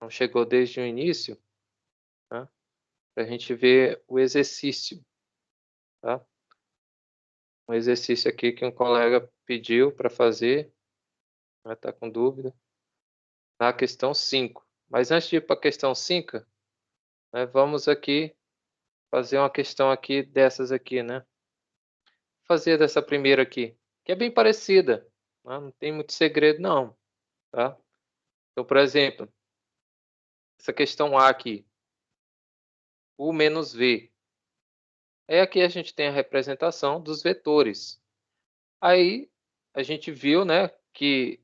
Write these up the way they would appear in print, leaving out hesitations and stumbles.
não chegou desde o início, tá? Para a gente ver o exercício, tá? Um exercício aqui que um colega pediu para fazer, vai estar com dúvida, na questão 5. Mas antes de ir para a questão 5, né, vamos aqui fazer uma questão aqui dessas aqui, né? Fazer dessa primeira aqui, que é bem parecida, né? Não tem muito segredo não, tá? Então, por exemplo, essa questão A aqui, U menos V. Aqui a gente tem a representação dos vetores. Aí a gente viu, né, que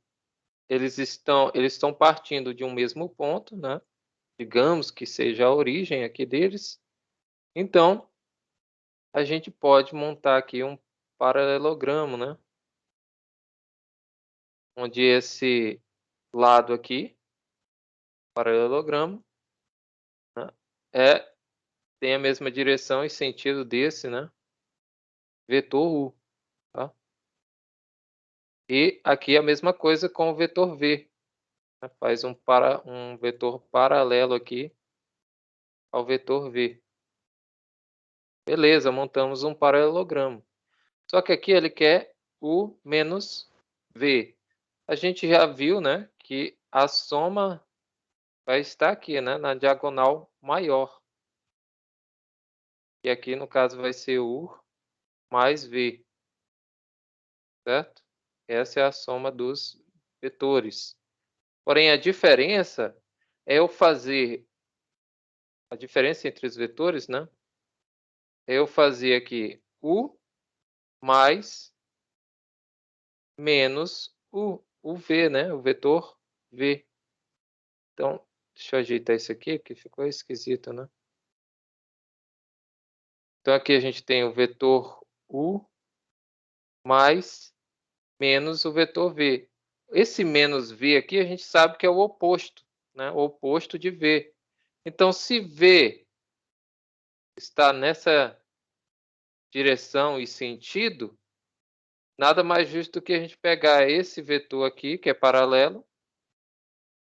eles estão partindo de um mesmo ponto, né? Digamos que seja a origem aqui deles. Então, a gente pode montar aqui um paralelogramo, né? Onde esse lado aqui, paralelogramo, né, tem a mesma direção e sentido desse, né? Vetor U, tá? E aqui a mesma coisa com o vetor V, né? Faz um vetor paralelo aqui ao vetor V. Beleza, montamos um paralelogramo. Só que aqui ele quer U menos V. A gente já viu, né, que a soma vai estar aqui, né, na diagonal maior. E aqui, no caso, vai ser U mais V, certo? Essa é a soma dos vetores. Porém, a diferença é eu fazer a diferença entre os vetores, né? É eu fazer aqui U mais menos o V, né? O vetor V. Então, deixa eu ajeitar isso aqui, que ficou esquisito, né? Então, aqui a gente tem o vetor U mais menos o vetor V. Esse menos V aqui, a gente sabe que é o oposto, né? O oposto de V. Então, se V está nessa direção e sentido, nada mais justo do que a gente pegar esse vetor aqui, que é paralelo,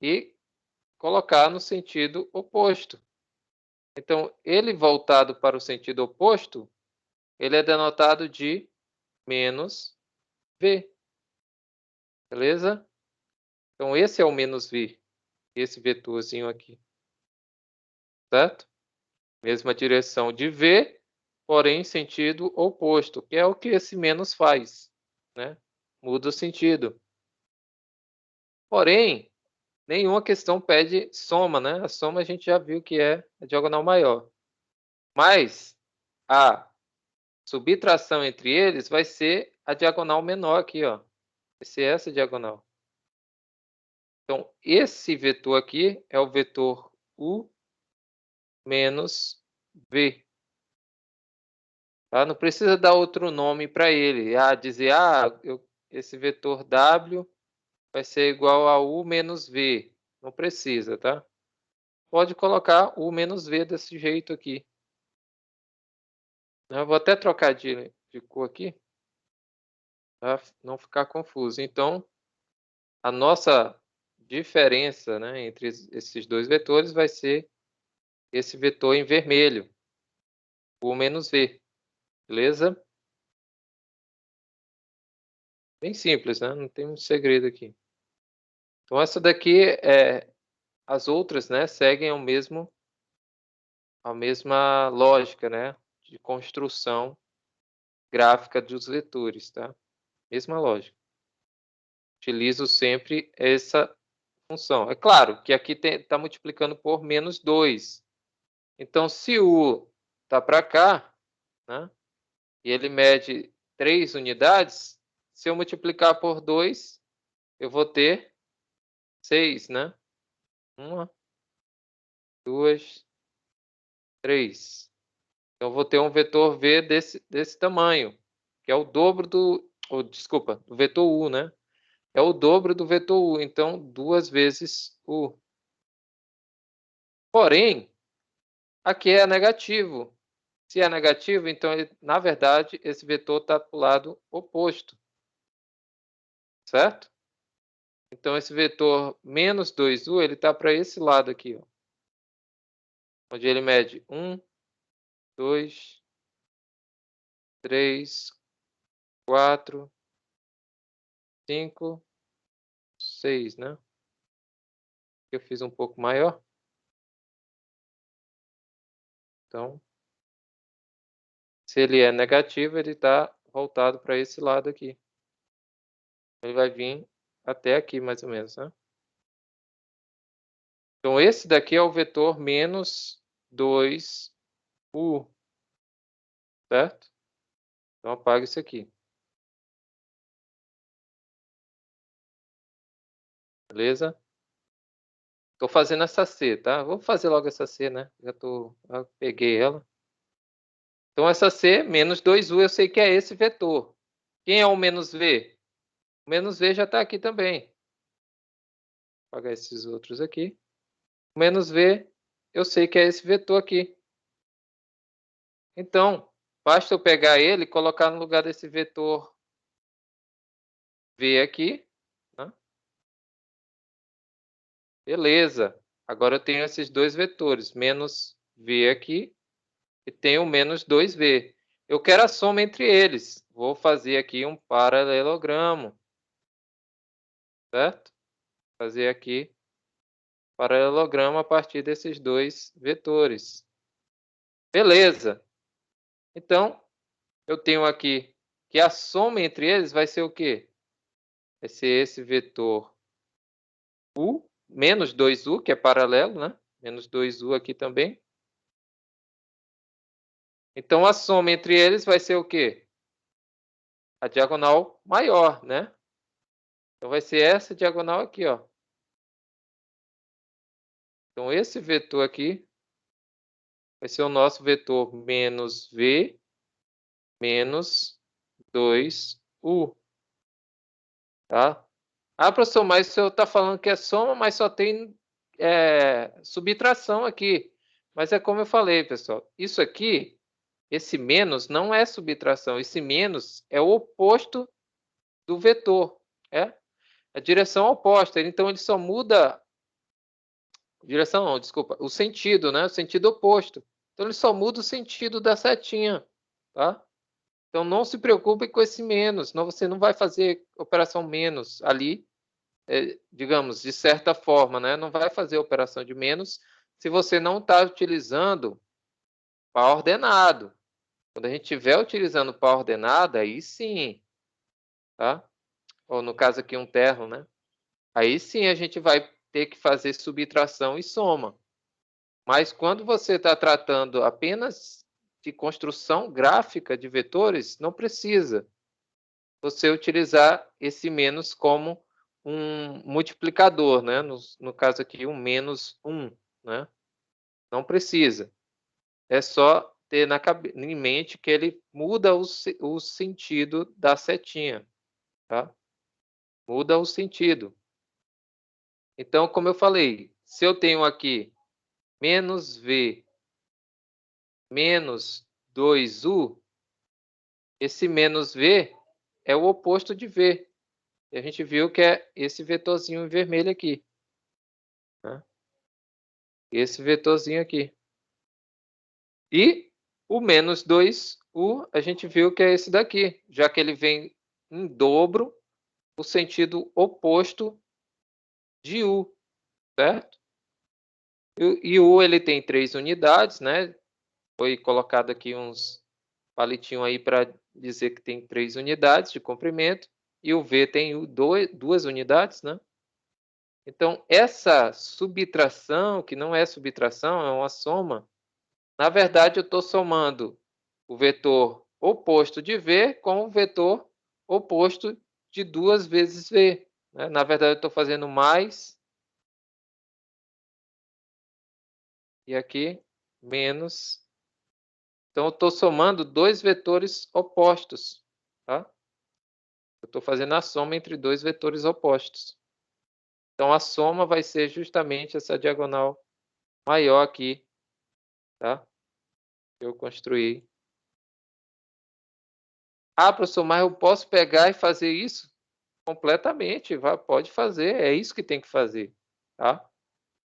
e colocar no sentido oposto. Então, ele voltado para o sentido oposto, ele é denotado de menos V. Beleza? Então, esse é o menos V, esse vetorzinho aqui. Certo? Mesma direção de V, porém sentido oposto, que é o que esse menos faz, né? Muda o sentido. Porém, nenhuma questão pede soma, né? A soma a gente já viu que é a diagonal maior. Mas a subtração entre eles vai ser a diagonal menor aqui, ó. Vai ser essa diagonal. Então, esse vetor aqui é o vetor U menos V. Tá? Não precisa dar outro nome para ele. Dizer, esse vetor W vai ser igual a U menos V. Não precisa, tá? Pode colocar U menos V desse jeito aqui. Eu vou até trocar de cor aqui, para não ficar confuso. Então, a nossa diferença, né, entre esses dois vetores vai ser esse vetor em vermelho, U menos V. Beleza? Bem simples, né? Não tem muito segredo aqui. Então, essa daqui as outras, né, seguem a mesma lógica, né, de construção gráfica dos vetores, tá? Mesma lógica. Utilizo sempre essa função. É claro que aqui está multiplicando por menos 2. Então, se o está para cá, né, e ele mede 3 unidades, se eu multiplicar por 2, eu vou ter 6, né? 1, 2, 3. Então, eu vou ter um vetor V desse tamanho, que é o dobro do vetor U, né? É o dobro do vetor U, então 2 vezes U. Porém, aqui é negativo. Se é negativo, então, na verdade, esse vetor está para o lado oposto. Certo? Então, esse vetor menos 2u, ele está para esse lado aqui, ó, onde ele mede 1, 2, 3, 4, 5, 6, né? Eu fiz um pouco maior. Então, se ele é negativo, ele está voltado para esse lado aqui. Ele vai vir até aqui, mais ou menos, né? Então, esse daqui é o vetor menos 2u, certo? Então, apaga isso aqui. Beleza? Estou fazendo essa C, tá? Vou fazer logo essa C, né? Já peguei ela. Então, essa C, menos 2u, eu sei que é esse vetor. Quem é o menos V? O menos V já está aqui também. Vou apagar esses outros aqui. O menos V, eu sei que é esse vetor aqui. Então, basta eu pegar ele e colocar no lugar desse vetor V aqui. Né? Beleza. Agora eu tenho esses dois vetores, menos V aqui e tenho menos 2V. Eu quero a soma entre eles. Vou fazer aqui um paralelogramo. Certo? Fazer aqui paralelogramo a partir desses dois vetores. Beleza. Então, eu tenho aqui que a soma entre eles vai ser o quê? Vai ser esse vetor u, menos 2u, que é paralelo, né? Menos 2u aqui também. Então, a soma entre eles vai ser o quê? A diagonal maior, né? Então, vai ser essa diagonal aqui, ó. Então, esse vetor aqui vai ser o nosso vetor menos v menos 2u, tá? Ah, professor, mas o senhor está falando que é soma, mas só tem subtração aqui. Mas é como eu falei, pessoal. Isso aqui, esse menos, não é subtração. Esse menos é o oposto do vetor. É a direção oposta. Então, ele só muda... Direção não, desculpa. O sentido, né? O sentido oposto. Então, ele só muda o sentido da setinha, tá? Então, não se preocupe com esse menos. Senão, você não vai fazer operação menos ali, digamos, de certa forma, né? Não vai fazer operação de menos se você não está utilizando par ordenado. Quando a gente estiver utilizando par ordenado, aí sim, tá? Ou no caso aqui um terno, né? Aí sim a gente vai ter que fazer subtração e soma. Mas quando você está tratando apenas de construção gráfica de vetores, não precisa você utilizar esse menos como um multiplicador, né? No caso aqui, um menos 1, né? Não precisa. É só ter em mente que ele muda o sentido da setinha, tá? Muda o sentido. Então, como eu falei, se eu tenho aqui menos V menos 2U, esse menos V é o oposto de V. E a gente viu que é esse vetorzinho em vermelho aqui. Né? Esse vetorzinho aqui. E o menos 2U, a gente viu que é esse daqui, já que ele vem em dobro o sentido oposto de U, certo? E U ele tem 3 unidades, né? Foi colocado aqui uns palitinhos aí para dizer que tem 3 unidades de comprimento. E o V tem 2 unidades, né? Então, essa subtração, que não é subtração, é uma soma, na verdade, eu estou somando o vetor oposto de V com o vetor oposto de 2 vezes V. Né? Na verdade, eu estou fazendo mais e aqui menos. Então, eu estou somando dois vetores opostos. Tá? Eu estou fazendo a soma entre dois vetores opostos. Então, a soma vai ser justamente essa diagonal maior aqui, tá? Que eu construí. Ah, professor, mas eu posso pegar e fazer isso Completamente, pode fazer, é isso que tem que fazer, tá?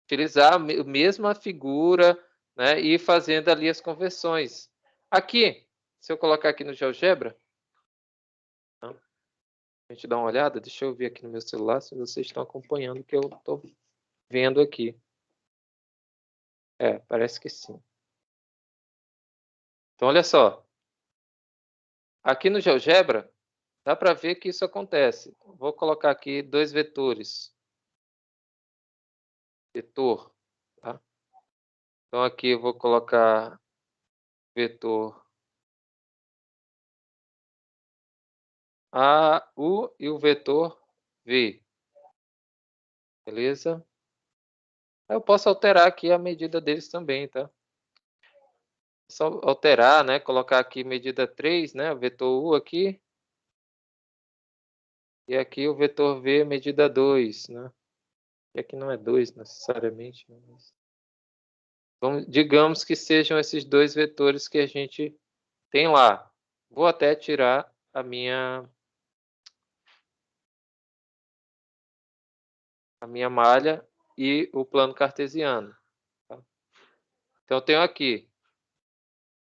Utilizar a mesma figura, né, e ir fazendo ali as conversões. Aqui, se eu colocar aqui no GeoGebra, tá? A gente dá uma olhada, deixa eu ver aqui no meu celular se vocês estão acompanhando o que eu estou vendo aqui. Parece que sim. Então, olha só. Aqui no GeoGebra, dá para ver que isso acontece. Vou colocar aqui 2 vetores. Vetor, tá? Então, aqui eu vou colocar vetor A, U e o vetor V. Beleza? Eu posso alterar aqui a medida deles também, tá? Só alterar, né? Colocar aqui medida 3, né? O vetor U aqui. E aqui o vetor V, medida 2, né? E aqui não é 2 necessariamente. Mas... digamos que sejam esses 2 vetores que a gente tem lá. Vou até tirar a minha malha e o plano cartesiano. Tá? Então, eu tenho aqui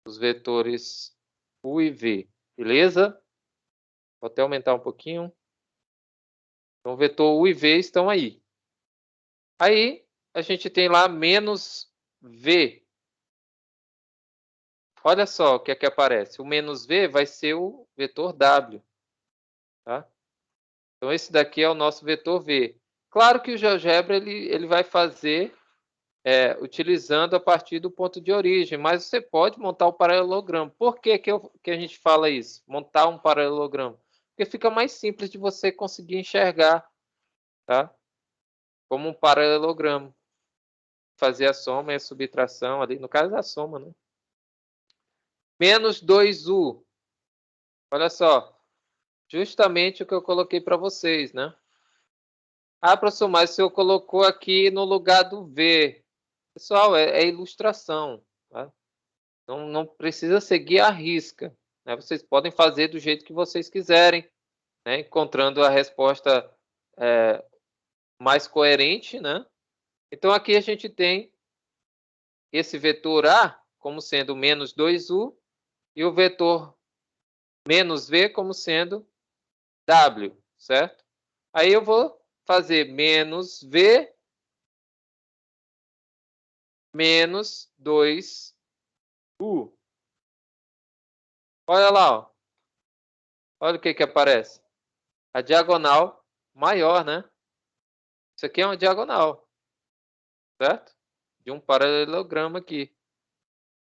os vetores U e V, beleza? Vou até aumentar um pouquinho. Então, o vetor U e V estão aí. Aí, a gente tem lá menos V. Olha só o que é que aparece. O menos V vai ser o vetor W. Tá? Então, esse daqui é o nosso vetor V. Claro que o GeoGebra ele vai fazer utilizando a partir do ponto de origem, mas você pode montar o paralelogramo. Por que a gente fala isso? Montar um paralelogramo? Porque fica mais simples de você conseguir enxergar, tá? Como um paralelogramo. Fazer a soma e a subtração ali, no caso a soma, né? Menos 2U. Olha só, justamente o que eu coloquei para vocês, né? Ah, professor, mas o senhor colocou aqui no lugar do V. Pessoal, é ilustração, tá? Não precisa seguir à risca, né? Vocês podem fazer do jeito que vocês quiserem, né? Encontrando a resposta mais coerente, né? Então, aqui a gente tem esse vetor A como sendo menos 2U e o vetor menos V como sendo W, certo? Aí eu vou fazer menos V menos 2U. Olha lá, ó. Olha o que aparece. A diagonal maior, né? Isso aqui é uma diagonal, certo? De um paralelogramo aqui.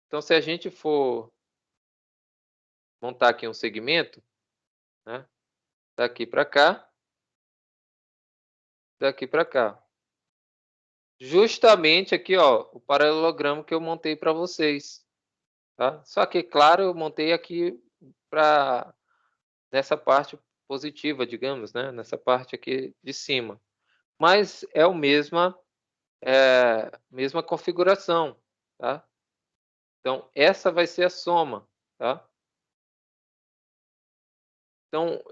Então, se a gente for montar aqui um segmento, né? Daqui para cá, daqui para cá. Justamente aqui, ó, o paralelogramo que eu montei para vocês, tá? Só que, claro, eu montei aqui para nessa parte positiva, digamos, né? Nessa parte aqui de cima. Mas é a mesma configuração, tá? Então, essa vai ser a soma, tá? Então,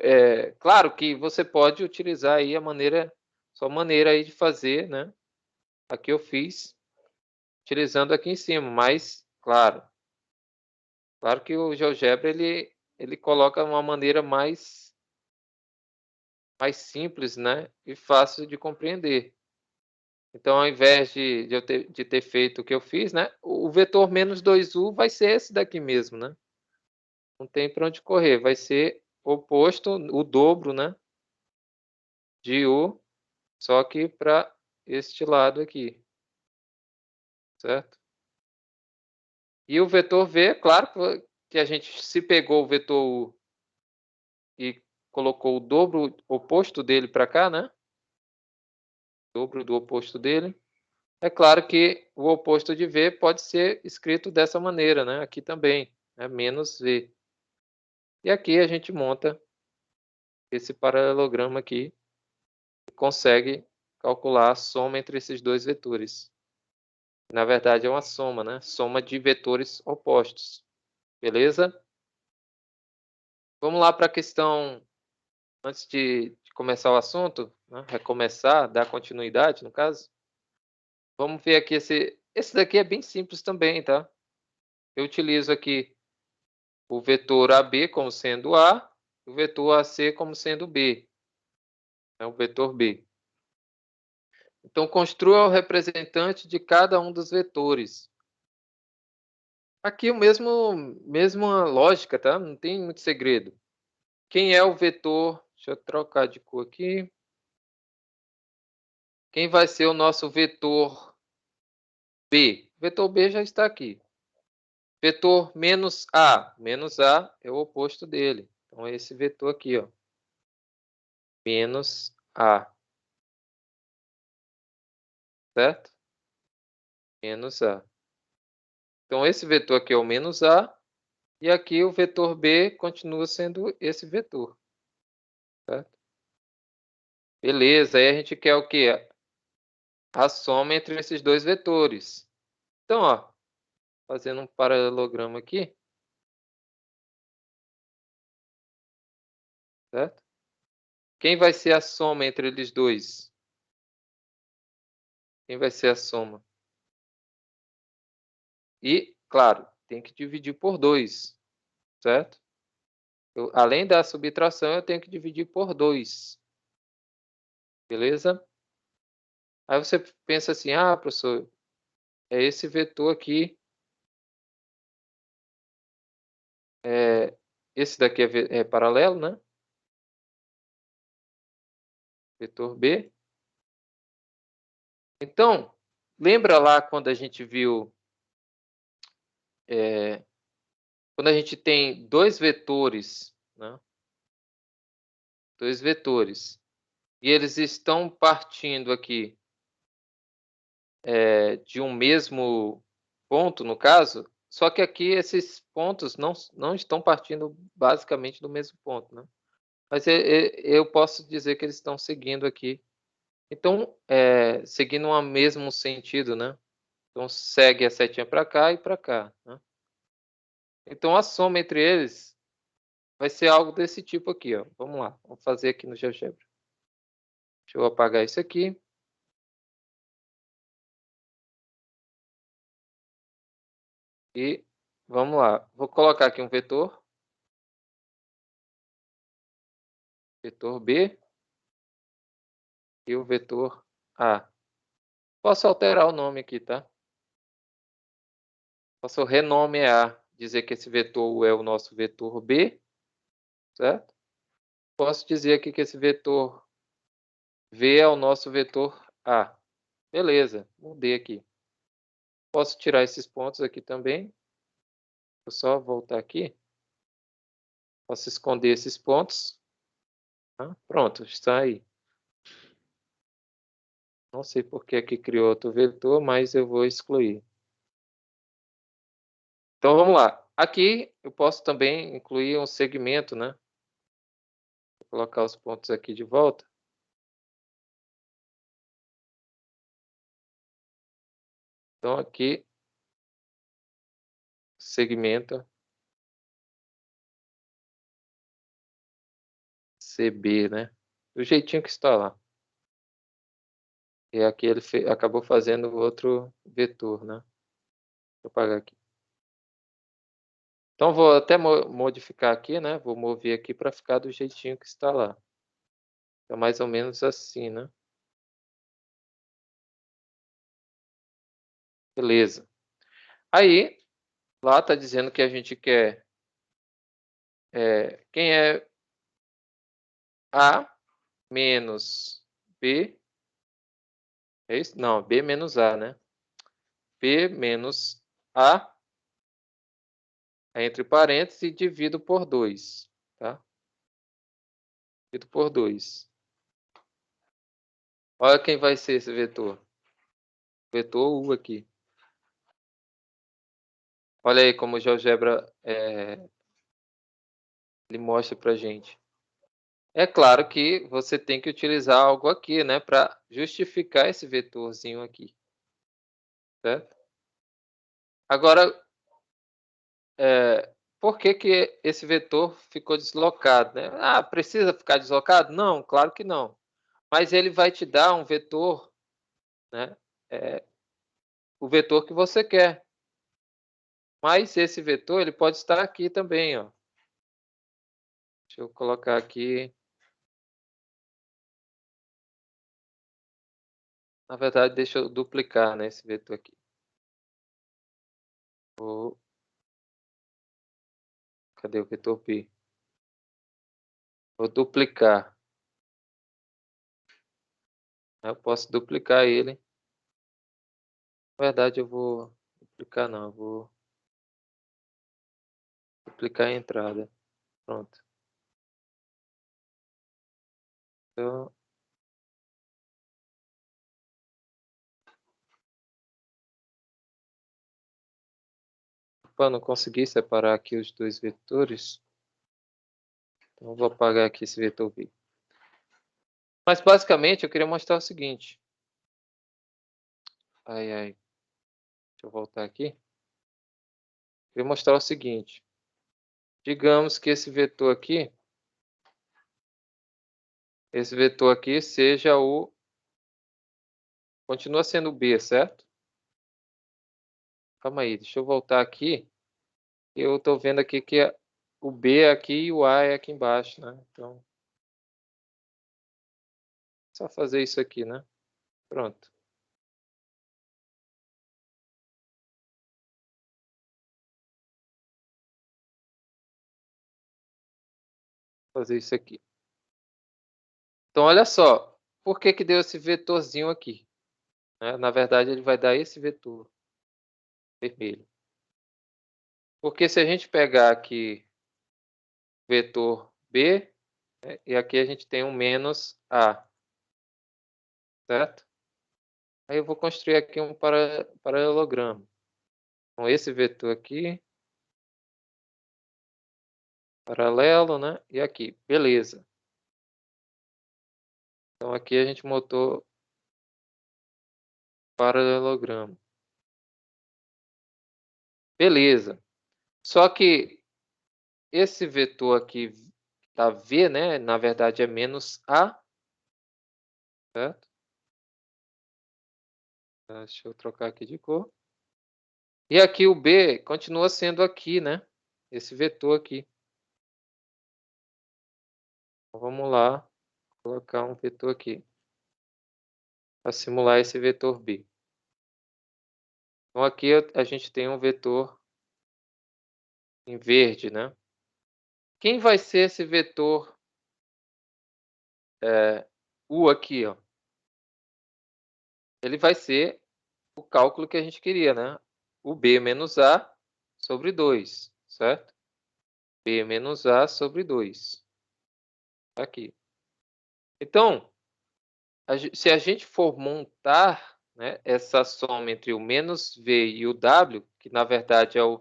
claro que você pode utilizar aí sua maneira aí de fazer, né? Aqui eu fiz utilizando aqui em cima, mas, claro que o GeoGebra ele coloca uma maneira mais simples, né? E fácil de compreender. Então, ao invés de eu ter feito o que eu fiz, né? O vetor menos 2U vai ser esse daqui mesmo, né? Não tem para onde correr, vai ser oposto, o dobro, né? De U, só que para este lado aqui, certo? E o vetor V, claro que a gente se pegou o vetor U e colocou o dobro oposto dele para cá, né? Dobro do oposto dele. É claro que o oposto de V pode ser escrito dessa maneira, né? Aqui também, é menos V. E aqui a gente monta esse paralelogramo aqui e consegue calcular a soma entre esses dois vetores. Na verdade, é uma soma, né? Soma de vetores opostos. Beleza? Vamos lá para a questão, antes de começar o assunto, né? Recomeçar, dar continuidade, no caso. Vamos ver aqui esse daqui é bem simples também, tá? Eu utilizo aqui o vetor AB como sendo A, o vetor AC como sendo B. É o vetor B. Então, construa o representante de cada um dos vetores. Aqui o mesma lógica, tá? Não tem muito segredo. Quem é o vetor? Deixa eu trocar de cor aqui. Quem vai ser o nosso vetor B? O vetor B já está aqui. Vetor menos A. Menos A é o oposto dele. Então, é esse vetor aqui, ó. Menos A. Certo? Menos A. Então, esse vetor aqui é o menos A. E aqui o vetor B continua sendo esse vetor. Certo? Beleza. Aí a gente quer o quê? A soma entre esses dois vetores. Então, ó, fazendo um paralelogramo aqui. Certo? Quem vai ser a soma entre eles dois? Quem vai ser a soma? E, claro, tem que dividir por 2, certo? Além da subtração, eu tenho que dividir por 2. Beleza? Aí você pensa assim, ah, professor, é esse vetor aqui. Esse daqui é paralelo, né? Vetor B. Então, lembra lá quando a gente viu... quando a gente tem dois vetores, né? Dois vetores. E eles estão partindo aqui de um mesmo ponto, no caso, só que aqui esses pontos não estão partindo basicamente do mesmo ponto, né? Mas eu posso dizer que eles estão seguindo aqui. Então, seguindo o mesmo sentido, né? Então, segue a setinha para cá e para cá, né? Então, a soma entre eles vai ser algo desse tipo aqui, ó. Vamos lá, vamos fazer aqui no GeoGebra. Deixa eu apagar isso aqui. E vamos lá. Vou colocar aqui um vetor. Vetor B. E o vetor A. Posso alterar o nome aqui, tá? Posso renomear, dizer que esse vetor é o nosso vetor B, certo? Posso dizer aqui que esse vetor V é o nosso vetor A. Beleza, mudei aqui. Posso tirar esses pontos aqui também. Vou só voltar aqui. Posso esconder esses pontos. Tá? Pronto, está aí. Não sei por que aqui criou outro vetor, mas eu vou excluir. Então, vamos lá. Aqui eu posso também incluir um segmento, né? Vou colocar os pontos aqui de volta. Então, aqui, segmento CB, né? Do jeitinho que está lá. E aqui ele acabou fazendo outro vetor, né? Vou apagar aqui. Então, vou até modificar aqui, né? Vou mover aqui para ficar do jeitinho que está lá. É mais ou menos assim, né? Beleza. Aí, lá está dizendo que a gente quer... quem é A menos B... É isso? Não, B menos A, né? B menos A, entre parênteses, e divido por 2, tá? Divido por 2. Olha quem vai ser esse vetor. Vetor U aqui. Olha aí como o GeoGebra ele mostra pra gente. É claro que você tem que utilizar algo aqui, né, para justificar esse vetorzinho aqui, certo? Agora, por que que esse vetor ficou deslocado, né? Ah, precisa ficar deslocado? Não, claro que não. Mas ele vai te dar um vetor, né? O vetor que você quer. Mas esse vetor, ele pode estar aqui também, ó. Deixa eu colocar aqui. Na verdade, deixa eu duplicar, né, esse vetor aqui. Cadê o vetor B? Vou duplicar. Eu posso duplicar ele. Na verdade, eu vou duplicar não, eu vou duplicar a entrada. Pronto. Então, não consegui separar aqui os dois vetores. Então, eu vou apagar aqui esse vetor B. Mas, basicamente, eu queria mostrar o seguinte. Deixa eu voltar aqui. Eu queria mostrar o seguinte. Digamos que esse vetor aqui seja o... Continua sendo o B, certo? Calma aí, deixa eu voltar aqui. Eu estou vendo aqui que o B é aqui e o A é aqui embaixo, né? Então, só fazer isso aqui, né? Pronto. Fazer isso aqui. Então, olha só. Por que que deu esse vetorzinho aqui? Né? Na verdade, ele vai dar esse vetor vermelho. Porque se a gente pegar aqui o vetor B, né? E aqui a gente tem um menos A. Certo? Aí eu vou construir aqui um paralelogramo. Com esse vetor aqui, paralelo, né? E aqui, beleza. Então aqui a gente montou paralelogramo. Beleza. Só que esse vetor aqui da V, né? Na verdade é menos A, certo? Deixa eu trocar aqui de cor. E aqui o B continua sendo aqui, né? Esse vetor aqui. Então, vamos lá, colocar um vetor aqui para simular esse vetor B. Então aqui a gente tem um vetor em verde, né? Quem vai ser esse vetor U aqui, ó? Ele vai ser o cálculo que a gente queria, né? O B menos A sobre 2, certo? B menos A sobre 2. Aqui. Então, se a gente for montar, né, essa soma entre o menos V e o W, que na verdade é o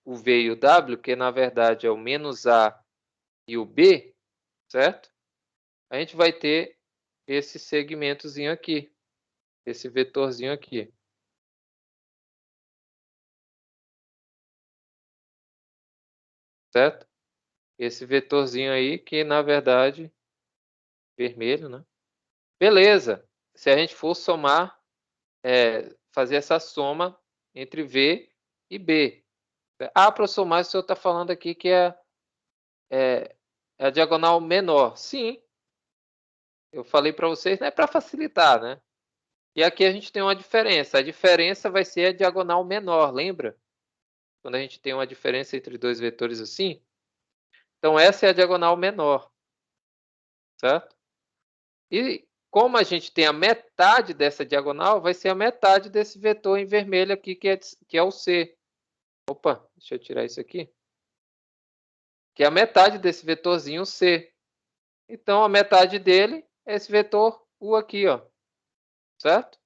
V e o W, que na verdade é o menos A e o B, certo? A gente vai ter esse segmentozinho aqui, esse vetorzinho aqui. Certo? Esse vetorzinho aí, que na verdade, vermelho, né? Beleza. Se a gente for somar, fazer essa soma entre V e B. Ah, para somar, o senhor está falando aqui que é a diagonal menor. Sim, eu falei para vocês, né, para facilitar, né? E aqui a gente tem uma diferença. A diferença vai ser a diagonal menor, lembra? Quando a gente tem uma diferença entre dois vetores assim. Então, essa é a diagonal menor, certo? E como a gente tem a metade dessa diagonal, vai ser a metade desse vetor em vermelho aqui, que é o C. Opa, deixa eu tirar isso aqui. Que é a metade desse vetorzinho C. Então, a metade dele é esse vetor U aqui, ó. Certo?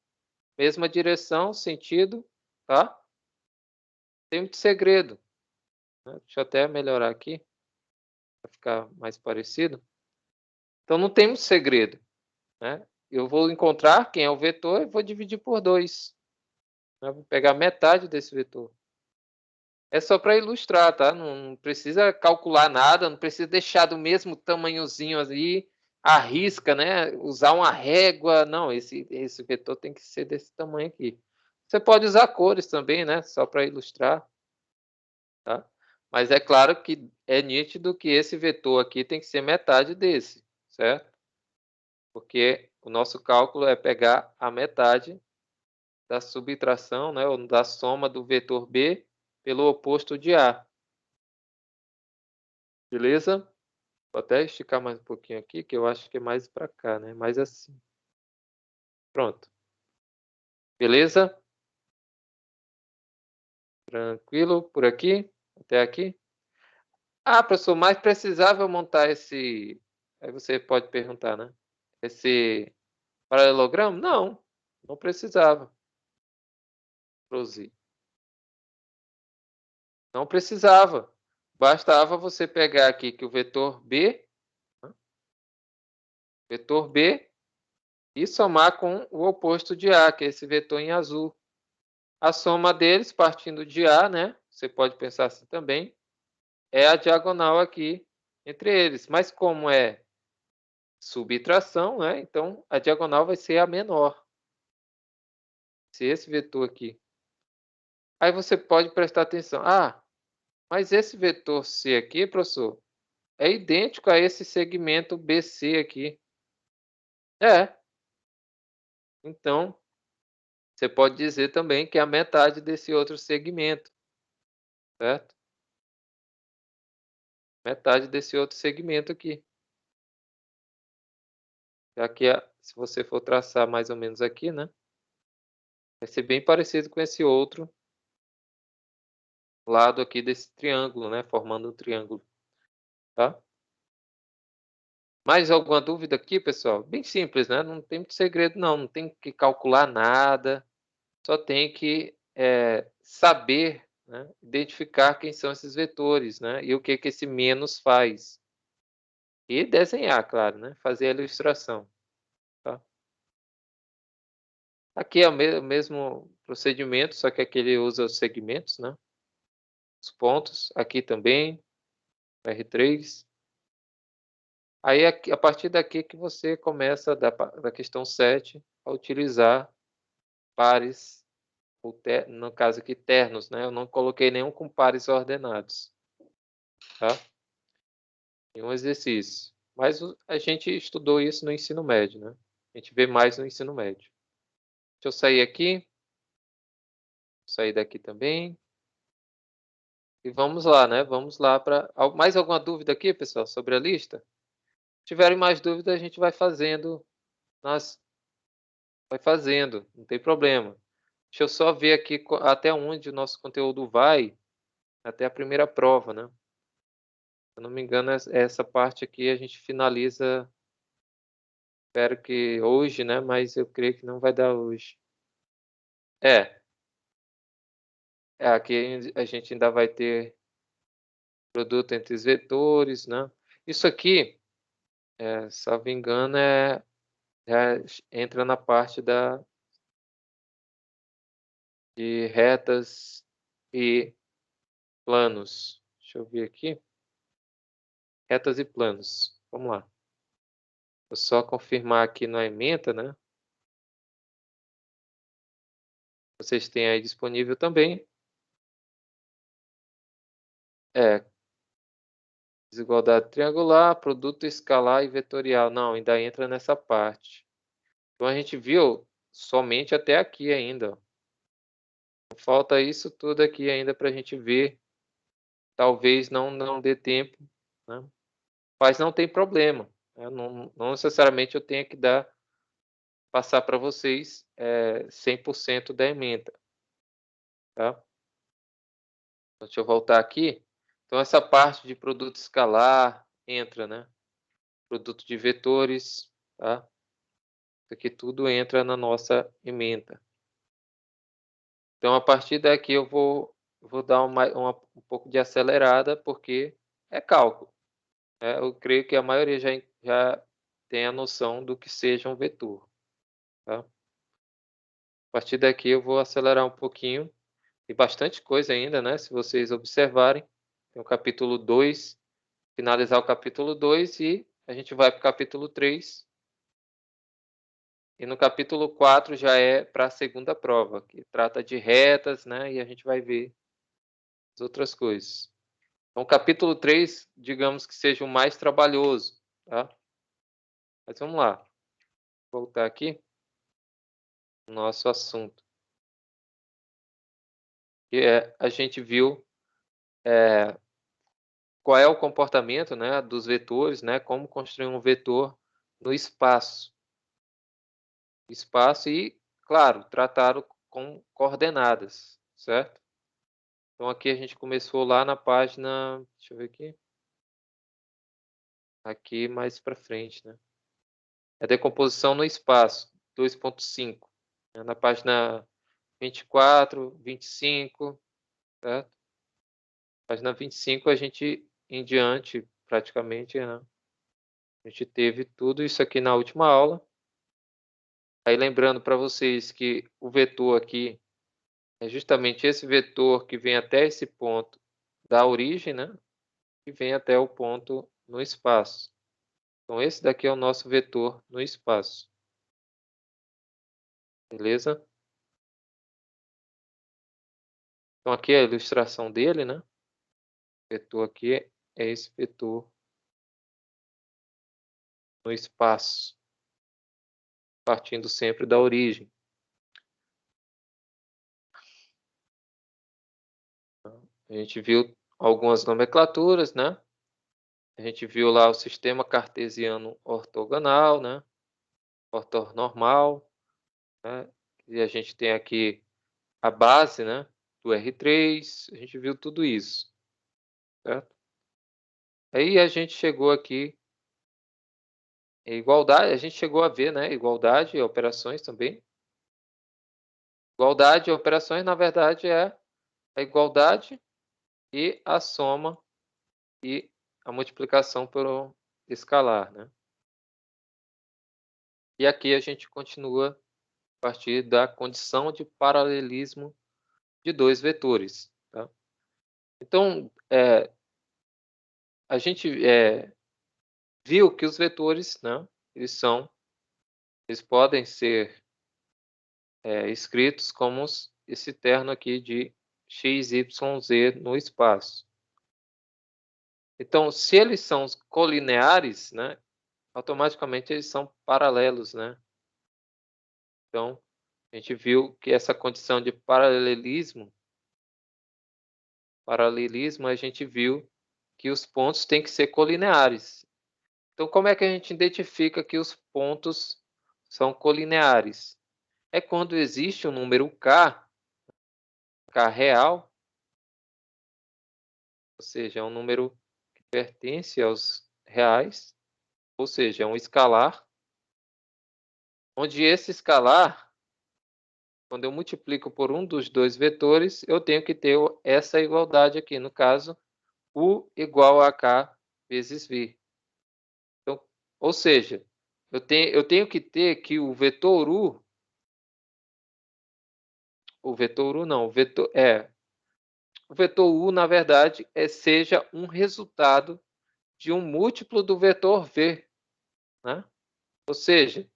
Mesma direção, sentido, tá? Tem muito segredo. Né? Deixa eu até melhorar aqui, para ficar mais parecido. Então, não tem muito segredo. Né? Eu vou encontrar quem é o vetor e vou dividir por 2. Vou pegar metade desse vetor. É só para ilustrar, tá? Não precisa calcular nada, não precisa deixar do mesmo tamanhozinho ali, a risca, né? Usar uma régua. Não, esse vetor tem que ser desse tamanho aqui. Você pode usar cores também, né? Só para ilustrar, tá? Mas é claro que é nítido que esse vetor aqui tem que ser metade desse, certo? Porque o nosso cálculo é pegar a metade da subtração, né, ou da soma do vetor B pelo oposto de A. Beleza? Vou até esticar mais um pouquinho aqui, que eu acho que é mais para cá, né? Mais assim. Pronto. Beleza? Tranquilo por aqui? Até aqui? Ah, professor, mas precisava eu montar esse... Aí você pode perguntar, né? Esse paralelogramo? Não, não precisava. Produzir. Não precisava. Bastava você pegar aqui que o vetor B, e somar com o oposto de A, que é esse vetor em azul. A soma deles, partindo de A, né? Você pode pensar assim também, é a diagonal aqui entre eles. Mas como é subtração, né? Então a diagonal vai ser a menor. Se esse vetor aqui. Aí você pode prestar atenção. Ah, mas esse vetor C aqui, professor, é idêntico a esse segmento BC aqui. É. Então, você pode dizer também que é a metade desse outro segmento, certo? Metade desse outro segmento aqui. Aqui, se você for traçar mais ou menos aqui, né? Vai ser bem parecido com esse outro lado aqui desse triângulo, né? Formando um triângulo, tá? Mais alguma dúvida aqui, pessoal? Bem simples, né? Não tem muito segredo, não. Não tem que calcular nada. Só tem que saber, né? Identificar quem são esses vetores, né? E o que esse menos faz. E desenhar, claro, né? Fazer a ilustração, tá? Aqui é o mesmo procedimento, só que aqui ele usa os segmentos, né? Os pontos. Aqui também, R3. Aí, a partir daqui que você começa, da questão 7, a utilizar pares, no caso aqui, ternos, né? Eu não coloquei nenhum com pares ordenados, tá? Em um exercício. Mas a gente estudou isso no ensino médio, né? A gente vê mais no ensino médio. Deixa eu sair aqui. Sair daqui também. E vamos lá, né? Vamos lá para... Mais alguma dúvida aqui, pessoal, sobre a lista? Se tiverem mais dúvidas, a gente vai fazendo. Vai fazendo, não tem problema. Deixa eu só ver aqui até onde o nosso conteúdo vai, até a primeira prova, né? Se eu não me engano, essa parte aqui a gente finaliza, espero que hoje, né? Mas eu creio que não vai dar hoje. Aqui a gente ainda vai ter produto entre os vetores, né? Isso aqui, salvo engano, entra na parte de retas e planos. Deixa eu ver aqui. Retas e planos. Vamos lá. Vou só confirmar aqui na ementa, né? Vocês têm aí disponível também. Desigualdade triangular, produto escalar e vetorial. Não, ainda entra nessa parte. Então a gente viu somente até aqui ainda. Falta isso tudo aqui ainda para a gente ver. Talvez não dê tempo, né? Mas não tem problema, né? Não necessariamente eu tenha que passar para vocês 100% da ementa, tá? Deixa eu voltar aqui. Então, essa parte de produto escalar entra, né? Produto de vetores, tá? Isso aqui tudo entra na nossa ementa. Então, a partir daqui eu vou dar um pouco de acelerada, porque é cálculo, né? Eu creio que a maioria já tem a noção do que seja um vetor, tá? A partir daqui eu vou acelerar um pouquinho Tem bastante coisa ainda, né? Se vocês observarem, tem o capítulo 2, finalizar o capítulo 2 e a gente vai para o capítulo 3. E no capítulo 4 já é para a segunda prova, que trata de retas, né? E a gente vai ver as outras coisas. Então, o capítulo 3, digamos que seja o mais trabalhoso, tá? Mas vamos lá. Vou voltar aqui no nosso assunto. A gente viu qual é o comportamento, né, dos vetores, né? Como construir um vetor no espaço. E, claro, tratado com coordenadas, certo? Então, aqui a gente começou lá na página, deixa eu ver aqui. Aqui mais para frente, né? É decomposição no espaço, 2.5. Na página 24, 25, certo? Página 25 a gente, em diante, praticamente, né? A gente teve tudo isso aqui na última aula. Aí lembrando para vocês que o vetor aqui é justamente esse vetor que vem até esse ponto da origem, né? E vem até o ponto no espaço. Então, esse daqui é o nosso vetor no espaço. Beleza? Então, aqui é a ilustração dele, né? O vetor aqui é esse vetor no espaço, partindo sempre da origem. A gente viu algumas nomenclaturas, né? A gente viu lá o sistema cartesiano ortogonal, né? Ortonormal, né? E a gente tem aqui a base, né? Do R3, a gente viu tudo isso, certo? Aí a gente chegou aqui em igualdade, a gente chegou a ver, né? Igualdade e operações também. Igualdade e operações, na verdade, é a igualdade e a soma e a multiplicação pelo escalar, né? E aqui a gente continua a partir da condição de paralelismo de dois vetores, tá? Então, a gente viu que os vetores, né, eles podem ser escritos como esse termo aqui de x, y, z no espaço. Então, se eles são colineares, né, automaticamente eles são paralelos, né? Então, a gente viu que essa condição de paralelismo, a gente viu que os pontos têm que ser colineares. Então, como é que a gente identifica que os pontos são colineares? É quando existe um número k real, ou seja, é um número que pertence aos reais, ou seja, é um escalar, onde esse escalar, quando eu multiplico por um dos dois vetores, eu tenho que ter essa igualdade aqui, no caso, U igual a K vezes V. Então, ou seja, eu tenho que ter que o vetor U não, o vetor U, na verdade, seja um resultado de um múltiplo do vetor V, né? Ou seja,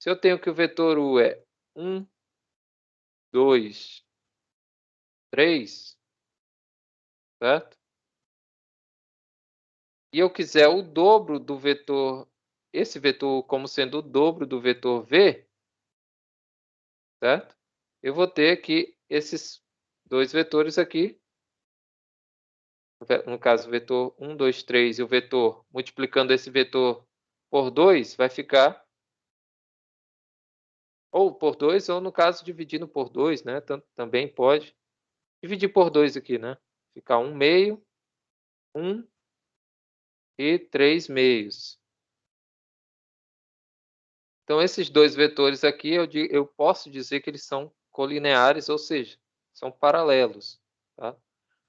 se eu tenho que o vetor U é 1, 2, 3, certo? E eu quiser o dobro do vetor, esse vetor como sendo o dobro do vetor V, certo? Eu vou ter que esses dois vetores aqui, no caso o vetor 1, 2, 3 e o vetor multiplicando esse vetor por 2, vai ficar ou por 2 ou no caso dividindo por 2, né? Também pode dividir por 2 aqui, né? Ficar 1 meio, 1 e 3 meios. Então, esses dois vetores aqui, eu posso dizer que eles são colineares, ou seja, são paralelos. Tá?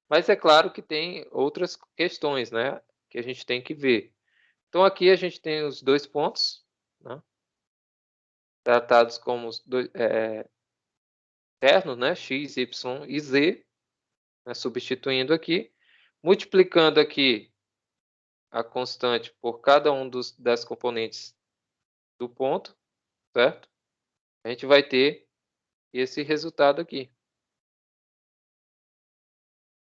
Mas é claro que tem outras questões, né, que a gente tem que ver. Então, aqui a gente tem os dois pontos, né, tratados como internos, né? X, Y e Z, né? Substituindo aqui, multiplicando aqui a constante por cada um das componentes do ponto, certo? A gente vai ter esse resultado aqui,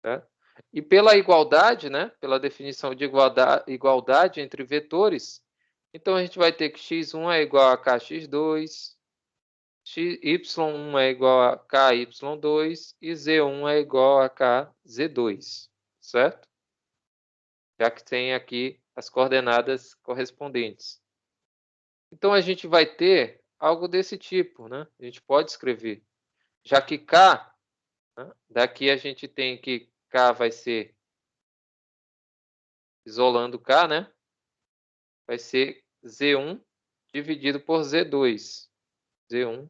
certo? E pela igualdade, né? Pela definição de igualdade entre vetores, então a gente vai ter que x1 é igual a kx2, y1 é igual a ky2 e z1 é igual a kz2, certo? Já que tem aqui as coordenadas correspondentes. Então a gente vai ter algo desse tipo, né? A gente pode escrever. Já que k, né? Daqui a gente tem que k vai ser, isolando k, né? Vai ser z1 dividido por z2. z1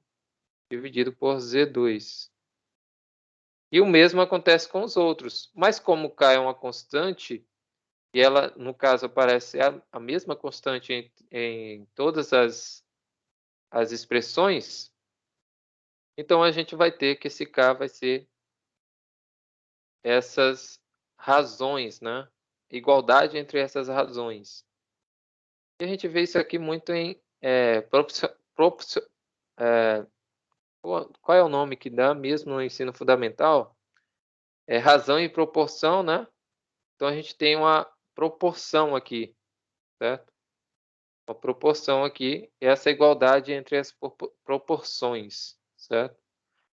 dividido por z2. E o mesmo acontece com os outros. Mas como k é uma constante, e ela, no caso, aparece a mesma constante em todas as expressões, então a gente vai ter que esse k vai ser essas razões, né? Igualdade entre essas razões. E a gente vê isso aqui muito em qual é o nome que dá mesmo no ensino fundamental? É razão e proporção, né? Então a gente tem uma proporção aqui, certo? Uma proporção aqui, essa igualdade entre as proporções, certo?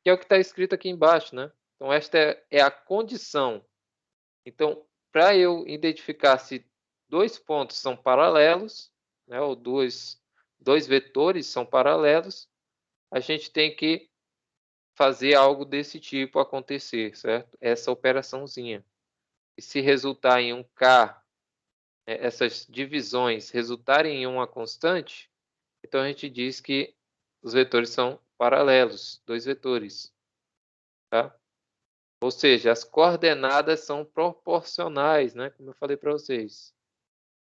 Que é o que está escrito aqui embaixo, né? Então esta é a condição. Então, para eu identificar se dois pontos são paralelos, né, ou dois vetores são paralelos, a gente tem que fazer algo desse tipo acontecer, certo? Essa operaçãozinha. E se resultar em um K, essas divisões resultarem em uma constante, então a gente diz que os vetores são paralelos, dois vetores, tá? Ou seja, as coordenadas são proporcionais, né? Como eu falei para vocês.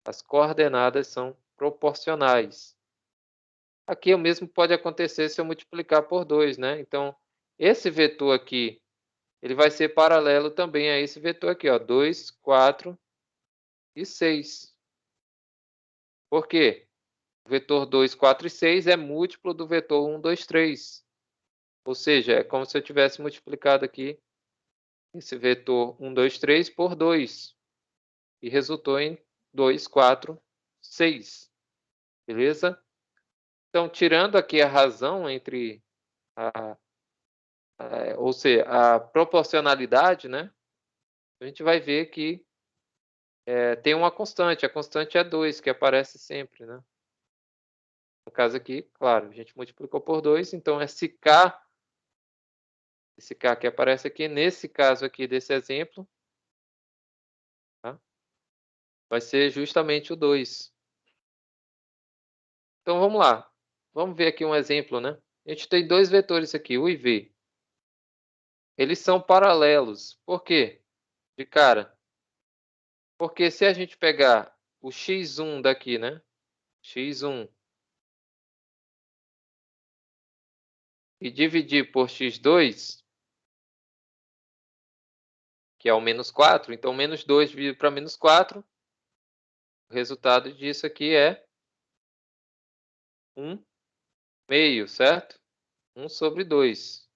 As coordenadas são proporcionais. Aqui o mesmo pode acontecer se eu multiplicar por 2, né? Então, esse vetor aqui, ele vai ser paralelo também a esse vetor aqui, ó, 2, 4 e 6. Por quê? O vetor 2, 4 e 6 é múltiplo do vetor 1, 2, 3. Ou seja, é como se eu tivesse multiplicado aqui esse vetor 1, 2, 3 por 2. E resultou em 2, 4, 6. Beleza? Então, tirando aqui a razão entre ou seja, a proporcionalidade, né? A gente vai ver que tem uma constante. A constante é 2, que aparece sempre, né? No caso aqui, claro, a gente multiplicou por 2, então esse k que aparece aqui, nesse caso aqui desse exemplo, tá? Vai ser justamente o 2. Então, vamos lá. Vamos ver aqui um exemplo, né? A gente tem dois vetores aqui, u e v. Eles são paralelos. Por quê? De cara. Porque se a gente pegar o x1 daqui, né? x1 e dividir por x2, que é o menos 4, então menos 2 dividido para menos 4, o resultado disso aqui é 1 meio, certo? 1 sobre 2.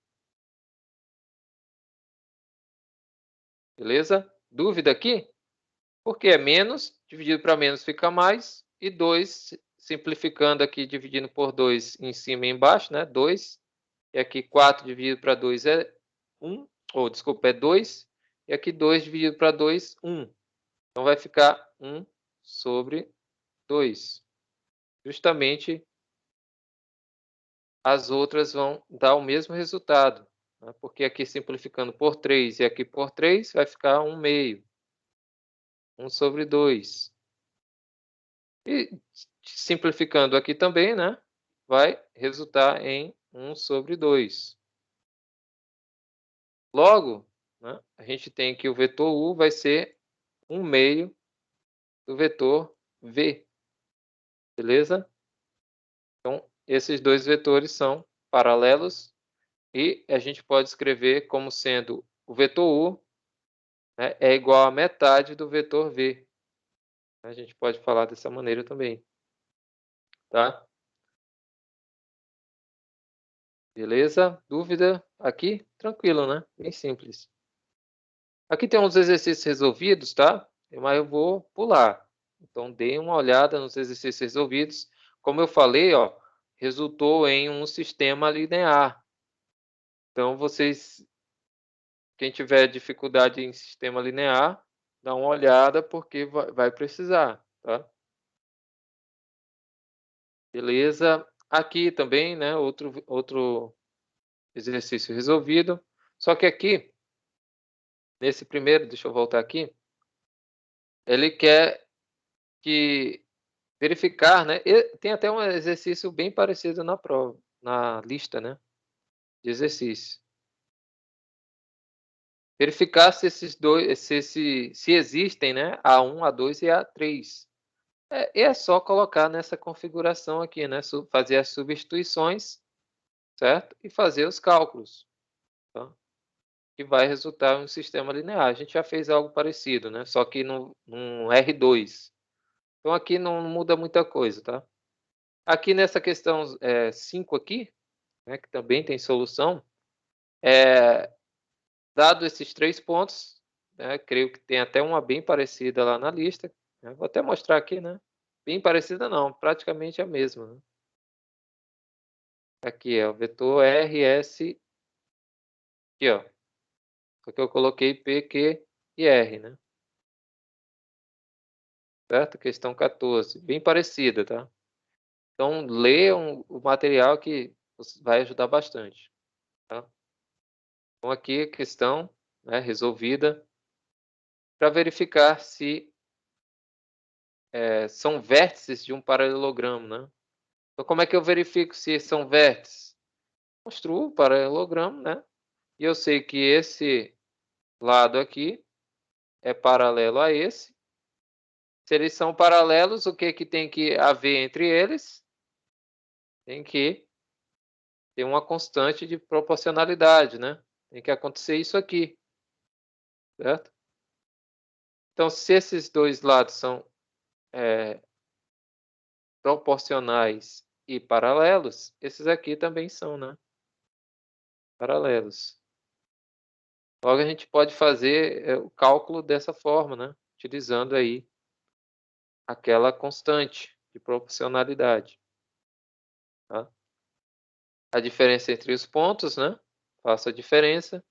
Beleza? Dúvida aqui? Porque é menos, dividido para menos fica mais, e 2, simplificando aqui, dividindo por 2 em cima e embaixo, né? 2. E aqui 4 dividido para 2 é 1, ou desculpa, é 2. E aqui 2 dividido para 2, 1. Então vai ficar 1 sobre 2. Justamente as outras vão dar o mesmo resultado, né? Porque aqui simplificando por 3 e aqui por 3 vai ficar 1 meio. 1 sobre 2. E simplificando aqui também, né? Vai resultar em 1 sobre 2. Logo, né, a gente tem que o vetor u vai ser 1 meio do vetor v. Beleza? Então, esses dois vetores são paralelos E a gente pode escrever como sendo o vetor U, né, é igual a metade do vetor V. A gente pode falar dessa maneira também. Tá? Beleza? Dúvida aqui? Tranquilo, né? Bem simples. Aqui tem uns exercícios resolvidos, tá? Mas eu vou pular. Então, dê uma olhada nos exercícios resolvidos. Como eu falei, ó, resultou em um sistema linear. Então, quem tiver dificuldade em sistema linear, dá uma olhada porque vai precisar, tá? Beleza? Aqui também, né, outro exercício resolvido. Só que aqui, nesse primeiro, deixa eu voltar aqui, ele quer que verificar, né? Tem até um exercício bem parecido na prova, na lista, né, de exercícios. Verificar se esses dois, se existem, né, A1, A2 e A3. É só colocar nessa configuração aqui, né, fazer as substituições, certo? E fazer os cálculos, tá? Que vai resultar em um sistema linear. A gente já fez algo parecido, né? Só que no R2. Então aqui não muda muita coisa, tá? Aqui nessa questão 5 aqui, né, que também tem solução, dado esses 3 pontos, né, creio que tem até uma bem parecida lá na lista, né, vou até mostrar aqui, né? Bem parecida não, praticamente a mesma, né? Aqui é o vetor RS, aqui ó, só que eu coloquei P, Q e R, né? Certo? Questão 14, bem parecida, tá? Então, leiam o material que vai ajudar bastante. Tá? Então, aqui a questão, né, resolvida para verificar se são vértices de um paralelogramo. Né? Então, como é que eu verifico se são vértices? Construo o paralelogramo, né? E eu sei que esse lado aqui é paralelo a esse. Se eles são paralelos, o que tem que haver entre eles? Tem que ter uma constante de proporcionalidade, né? Tem que acontecer isso aqui, certo? Então, se esses dois lados são proporcionais e paralelos, esses aqui também são, né? Paralelos. Logo, a gente pode fazer o cálculo dessa forma, né? Utilizando aí aquela constante de proporcionalidade. Tá? A diferença entre os pontos, né? Faço a diferença.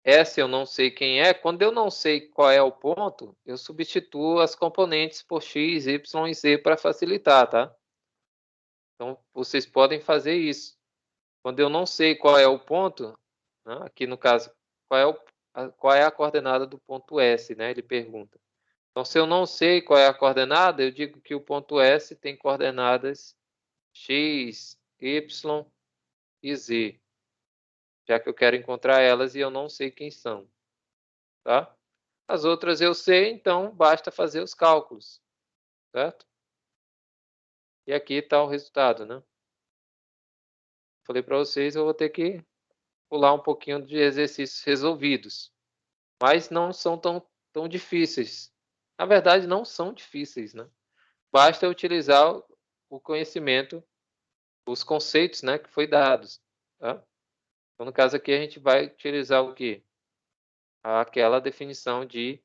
Essa eu não sei quem é. Quando eu não sei qual é o ponto, eu substituo as componentes por x, y e z para facilitar, tá? Então, vocês podem fazer isso. Quando eu não sei qual é o ponto, né? Aqui no caso, qual é a coordenada do ponto S, né? Ele pergunta. Então, se eu não sei qual é a coordenada, eu digo que o ponto S tem coordenadas x, y e z, já que eu quero encontrar elas e eu não sei quem são, tá? As outras eu sei, então basta fazer os cálculos, certo? E aqui está o resultado, né? Falei para vocês, eu vou ter que pular um pouquinho de exercícios resolvidos, mas não são tão difíceis. Na verdade, não são difíceis, né? Basta utilizar o conhecimento, os conceitos, né, que foi dados, tá? Então, no caso aqui, a gente vai utilizar o quê? Aquela definição de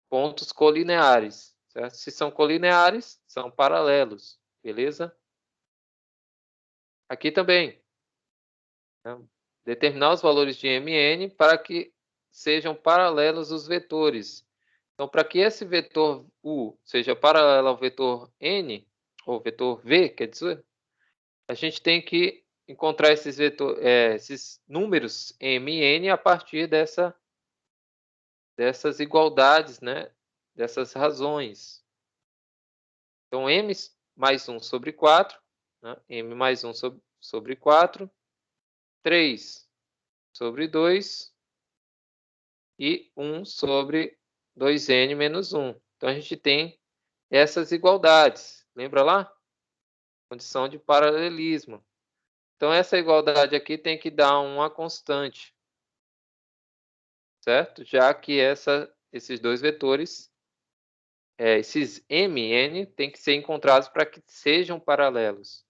pontos colineares, certo? Se são colineares, são paralelos, beleza? Aqui também, né? Determinar os valores de mn para que sejam paralelos os vetores. Então, para que esse vetor u seja paralelo ao vetor n, ou vetor v, quer dizer, a gente tem que encontrar esses números m e n a partir dessas igualdades, né? Dessas razões. Então, m mais 1 sobre 4, né? M mais 1 sobre 4, 3 sobre 2 e 1 sobre 2n menos 1. Então, a gente tem essas igualdades. Lembra lá? Condição de paralelismo. Então, essa igualdade aqui tem que dar uma constante, certo? Já que esses dois vetores, esses MN, tem que ser encontrados para que sejam paralelos.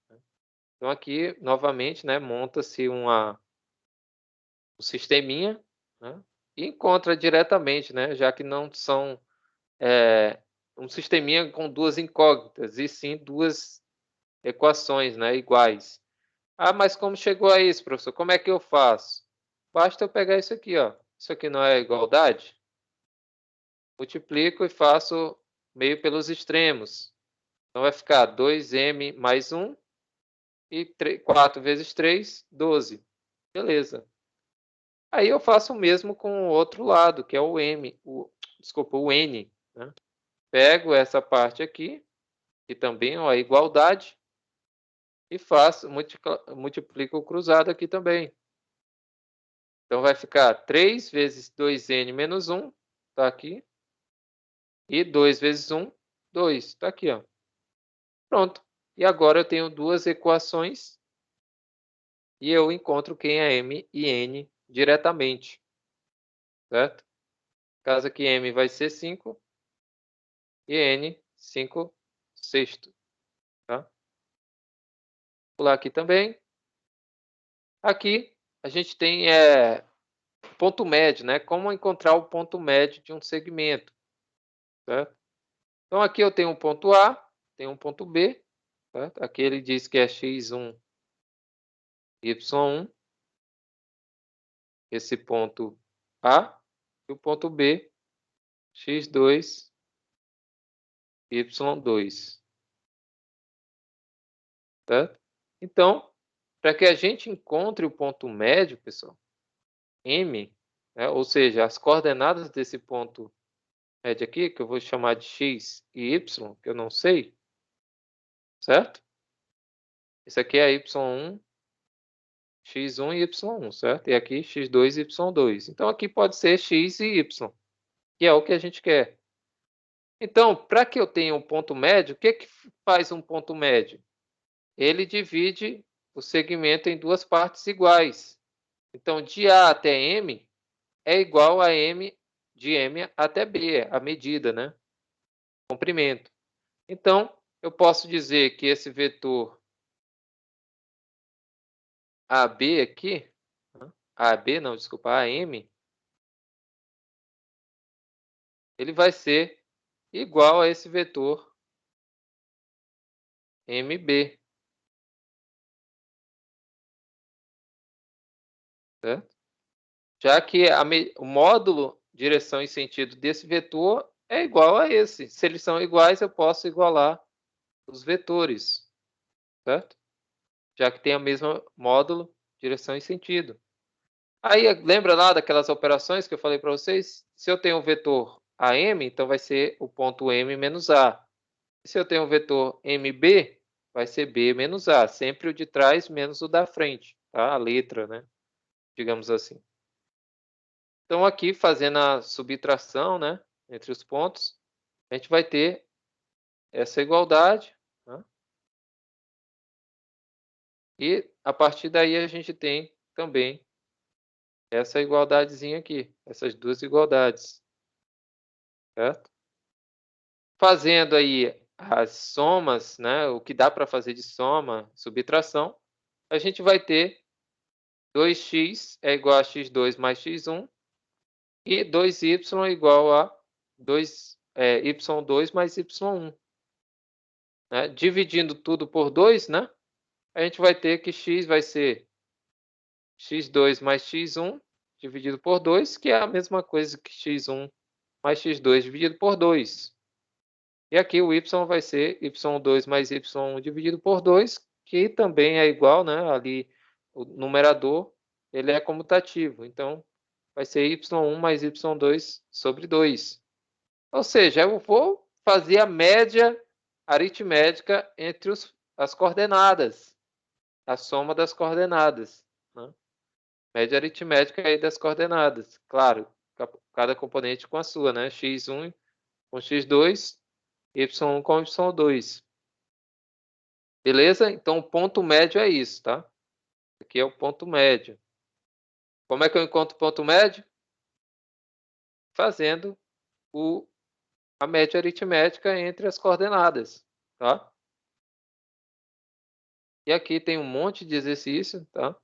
Então, aqui, novamente, né, monta-se um sisteminha, né, e encontra diretamente, né, já que não são um sisteminha com duas incógnitas, e sim duas equações, né, iguais. Ah, mas como chegou a isso, professor? Como é que eu faço? Basta eu pegar isso aqui, ó. Isso aqui não é igualdade? Multiplico e faço meio pelos extremos. Então vai ficar 2m mais 1 e 4 vezes 3, 12. Beleza. Aí eu faço o mesmo com o outro lado, que é o desculpa, o n. Né? Pego essa parte aqui, que também é a igualdade, e multiplico o cruzado aqui também. Então vai ficar 3 vezes 2n menos 1, está aqui. E 2 vezes 1, 2. Está aqui, ó. Pronto. E agora eu tenho duas equações e eu encontro quem é m e n diretamente. Certo? No caso aqui, m vai ser 5 e n, 5 sexto. Tá? Vou pular aqui também. Aqui a gente tem ponto médio, né? Como encontrar o ponto médio de um segmento. Certo? Então aqui eu tenho um ponto A, tenho um ponto B. Certo? Aqui ele diz que é x1, y1. Esse ponto A e o ponto B, x2, y2. Certo? Então, para que a gente encontre o ponto médio, pessoal, M, né, ou seja, as coordenadas desse ponto médio aqui, que eu vou chamar de x e y, que eu não sei, certo? Esse aqui é y1, x1 e y1, certo? E aqui x2 e y2. Então, aqui pode ser x e y, que é o que a gente quer. Então, para que eu tenha um ponto médio, o que faz um ponto médio? Ele divide o segmento em duas partes iguais. Então, de A até M é igual a M de M até B, a medida, né? Comprimento. Então, eu posso dizer que esse vetor AB aqui, AB não, desculpa, AM, ele vai ser igual a esse vetor MB, certo? Já que o módulo direção e sentido desse vetor é igual a esse. Se eles são iguais, eu posso igualar os vetores, certo? Já que tem o mesmo módulo, direção e sentido. Aí, lembra lá daquelas operações que eu falei para vocês? Se eu tenho um vetor AM, então vai ser o ponto M menos A. Se eu tenho um vetor MB, vai ser B menos A. Sempre o de trás menos o da frente, tá? A letra, né? Digamos assim. Então, aqui, fazendo a subtração, né? Entre os pontos, a gente vai ter essa igualdade, né? E, a partir daí, a gente tem também essa igualdadezinha aqui, essas duas igualdades, certo? Fazendo aí as somas, né, o que dá para fazer de soma, subtração, a gente vai ter 2x é igual a x2 mais x1 e 2y é igual a y2 mais y1. Né? Dividindo tudo por 2, né, a gente vai ter que x vai ser x2 mais x1 dividido por 2, que é a mesma coisa que x1 mais x2 dividido por 2. E aqui o y vai ser y2 mais y1 dividido por 2, que também é igual, né? Ali o numerador, ele é comutativo. Então, vai ser y1 mais y2 sobre 2. Ou seja, eu vou fazer a média aritmética entre as coordenadas. A soma das coordenadas. Né? Média aritmética aí das coordenadas. Claro, cada componente com a sua, né? x1 com x2, y1 com y2. Beleza? Então, o ponto médio é isso, tá? Aqui é o ponto médio. Como é que eu encontro o ponto médio? Fazendo a média aritmética entre as coordenadas, tá? E aqui tem um monte de exercício, tá?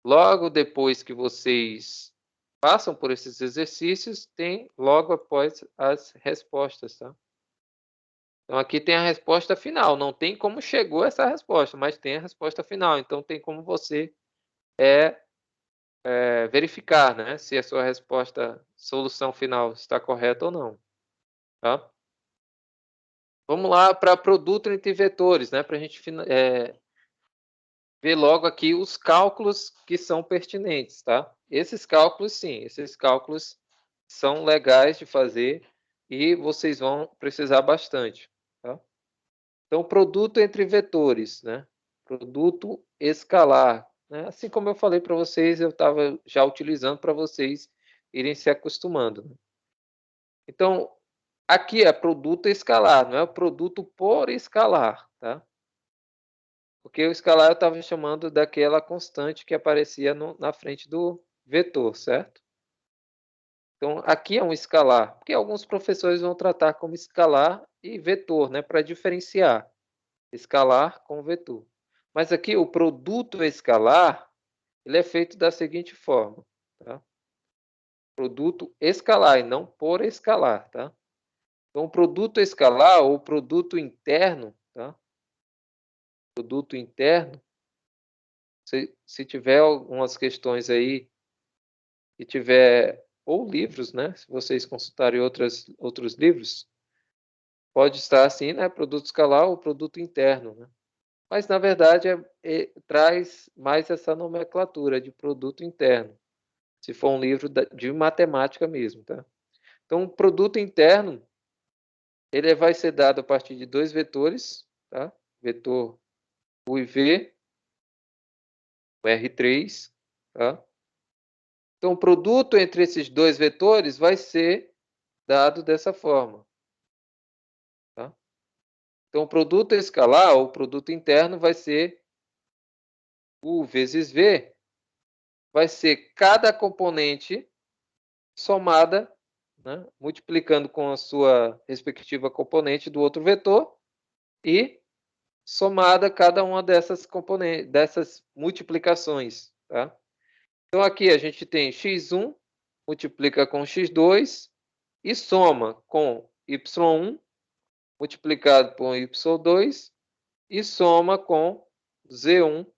Logo depois que vocês passam por esses exercícios, tem logo após as respostas, tá? Então aqui tem a resposta final, não tem como chegou essa resposta, mas tem a resposta final, então tem como você verificar, né, se a sua resposta, solução final está correta ou não, tá? Vamos lá para produto entre vetores, né, para a gente ver logo aqui os cálculos que são pertinentes, tá? Esses cálculos, sim, esses cálculos são legais de fazer e vocês vão precisar bastante, tá? Então, produto entre vetores, né? Produto escalar, né? Assim como eu falei para vocês, eu estava já utilizando para vocês irem se acostumando, né? Então, aqui é produto escalar, não é o produto por escalar, tá? Porque o escalar eu estava chamando daquela constante que aparecia na frente do vetor, certo? Então, aqui é um escalar, porque alguns professores vão tratar como escalar e vetor, né, para diferenciar escalar com vetor. Mas aqui o produto escalar, ele é feito da seguinte forma, tá? Produto escalar e não por escalar, tá? Então, o produto escalar ou produto interno, tá? Produto interno, se tiver algumas questões aí e tiver ou livros, né? Se vocês consultarem outros livros, pode estar assim, né? Produto escalar ou produto interno, né? Mas na verdade traz mais essa nomenclatura de produto interno, se for um livro de matemática mesmo, tá? Então, o produto interno ele vai ser dado a partir de dois vetores, tá? Vetor U e V, o R3, tá? Então, o produto entre esses dois vetores vai ser dado dessa forma, tá? Então, o produto escalar, ou produto interno, vai ser U vezes V, vai ser cada componente somada, né, multiplicando com a sua respectiva componente do outro vetor e somada cada uma dessas componentes, dessas multiplicações, tá? Então, aqui a gente tem x1 multiplica com x2 e soma com y1 multiplicado por y2 e soma com z1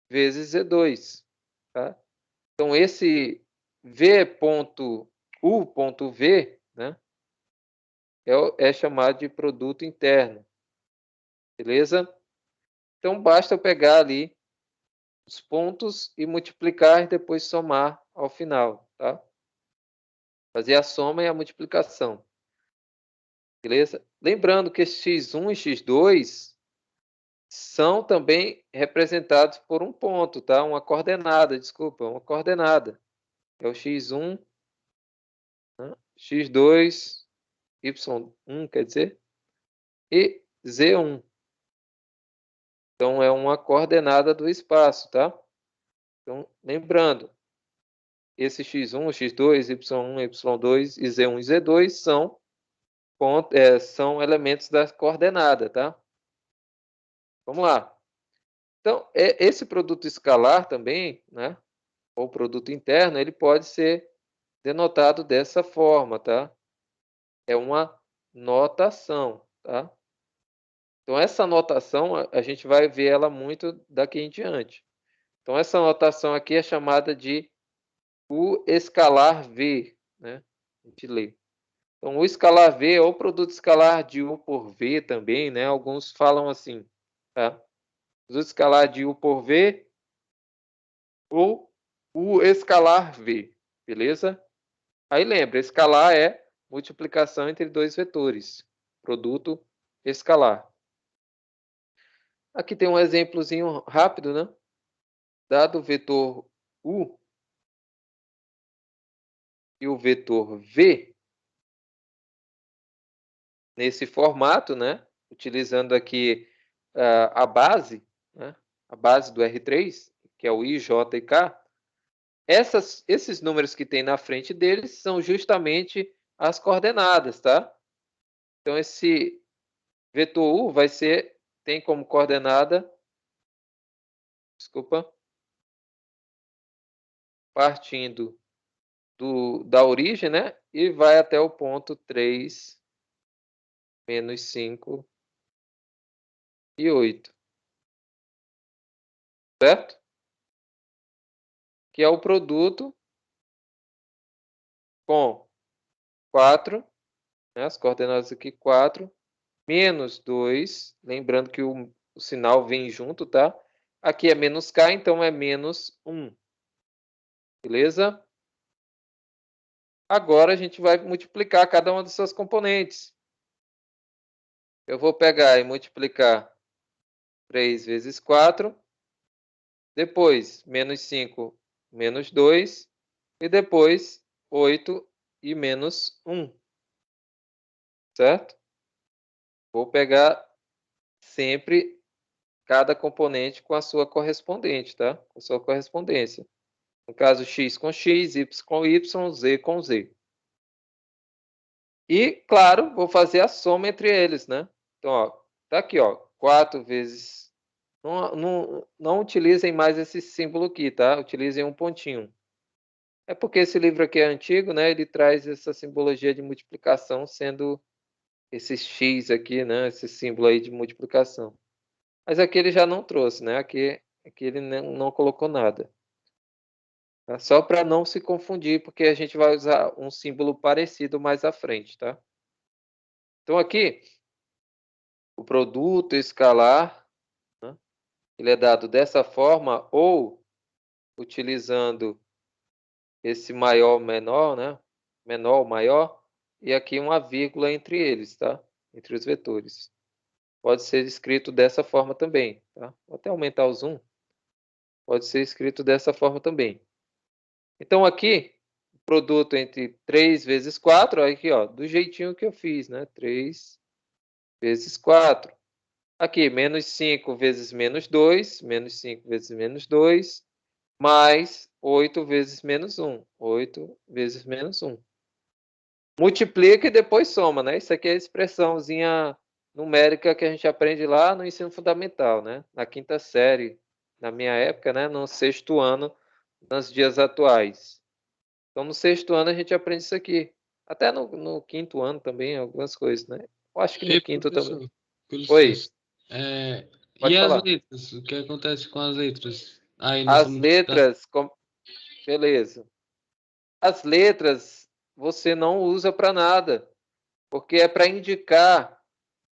vezes z2, tá? Então, esse v.u.v, né, é chamado de produto interno, beleza? Então, basta eu pegar ali os pontos e multiplicar e depois somar ao final, tá? Fazer a soma e a multiplicação, beleza? Lembrando que x1 e x2 são também representados por um ponto, tá? Uma coordenada, desculpa, uma coordenada. É o x1, né? x2, y1, quer dizer, e z1. Então, é uma coordenada do espaço, tá? Então, lembrando, esse x1, x2, y1, y2 e z1 e z2 são elementos da coordenada, tá? Vamos lá. Então, esse produto escalar também, né? Ou produto interno, ele pode ser denotado dessa forma, tá? É uma notação, tá? Então, essa notação, a gente vai ver ela muito daqui em diante. Então, essa notação aqui é chamada de o escalar V, né? A gente lê. Então, o escalar V ou produto escalar de U por V também, né? Alguns falam assim, tá? Produto escalar de U por V ou o escalar V, beleza? Aí lembra, escalar é multiplicação entre dois vetores, produto escalar. Aqui tem um exemplozinho rápido, né? Dado o vetor U e o vetor V, nesse formato, né? Utilizando aqui a base, né? a base do R3, que é o I, J e K, esses números que tem na frente deles são justamente as coordenadas, tá? Então, esse vetor U tem como coordenada, partindo da origem, né? E vai até o ponto 3, menos 5 e 8. Certo? Que é o produto com 4, né? As coordenadas aqui 4, menos 2, lembrando que o sinal vem junto, tá? Aqui é menos K, então é menos 1. Beleza? Agora a gente vai multiplicar cada uma das suas componentes. Eu vou pegar e multiplicar 3 vezes 4, depois menos 5, menos 2, e depois 8 e menos 1. Certo? Vou pegar sempre cada componente com a sua correspondente, tá? Com a sua correspondência. No caso, x com x, y com y, z com z. E, claro, vou fazer a soma entre eles, né? Então, ó, tá aqui, ó, 4 vezes... Não utilizem mais esse símbolo aqui, tá? Utilizem um pontinho. É porque esse livro aqui é antigo, né? Ele traz essa simbologia de multiplicação sendo esse x aqui, né? Esse símbolo aí de multiplicação. Mas aqui ele já não trouxe, né? Aqui ele não colocou nada. Tá? Só para não se confundir, porque a gente vai usar um símbolo parecido mais à frente, tá? Então aqui, o produto escalar, né? Ele é dado dessa forma ou utilizando esse maior, menor, né? Menor, maior, e aqui uma vírgula entre eles, tá? Entre os vetores. Pode ser escrito dessa forma também, tá? Vou até aumentar o zoom. Pode ser escrito dessa forma também. Então, aqui, o produto entre 3 vezes 4, aqui, ó, do jeitinho que eu fiz, né? 3 vezes 4. Aqui, menos 5 vezes menos 2, menos 5 vezes menos 2, mais 8 vezes menos 1. 8 vezes menos 1. Multiplica e depois soma, né? Isso aqui é a expressãozinha numérica que a gente aprende lá no ensino fundamental, né? Na quinta série, na minha época, né? No sexto ano, nos dias atuais. Então, no sexto ano a gente aprende isso aqui. Até no quinto ano também, algumas coisas, né? Eu acho que no Ei, quinto também. professor, com Oi, licença. E pode as falar. letras? O que acontece com as letras? Aí nessa As multiplicação. letras, beleza. As letras você não usa para nada, porque é para indicar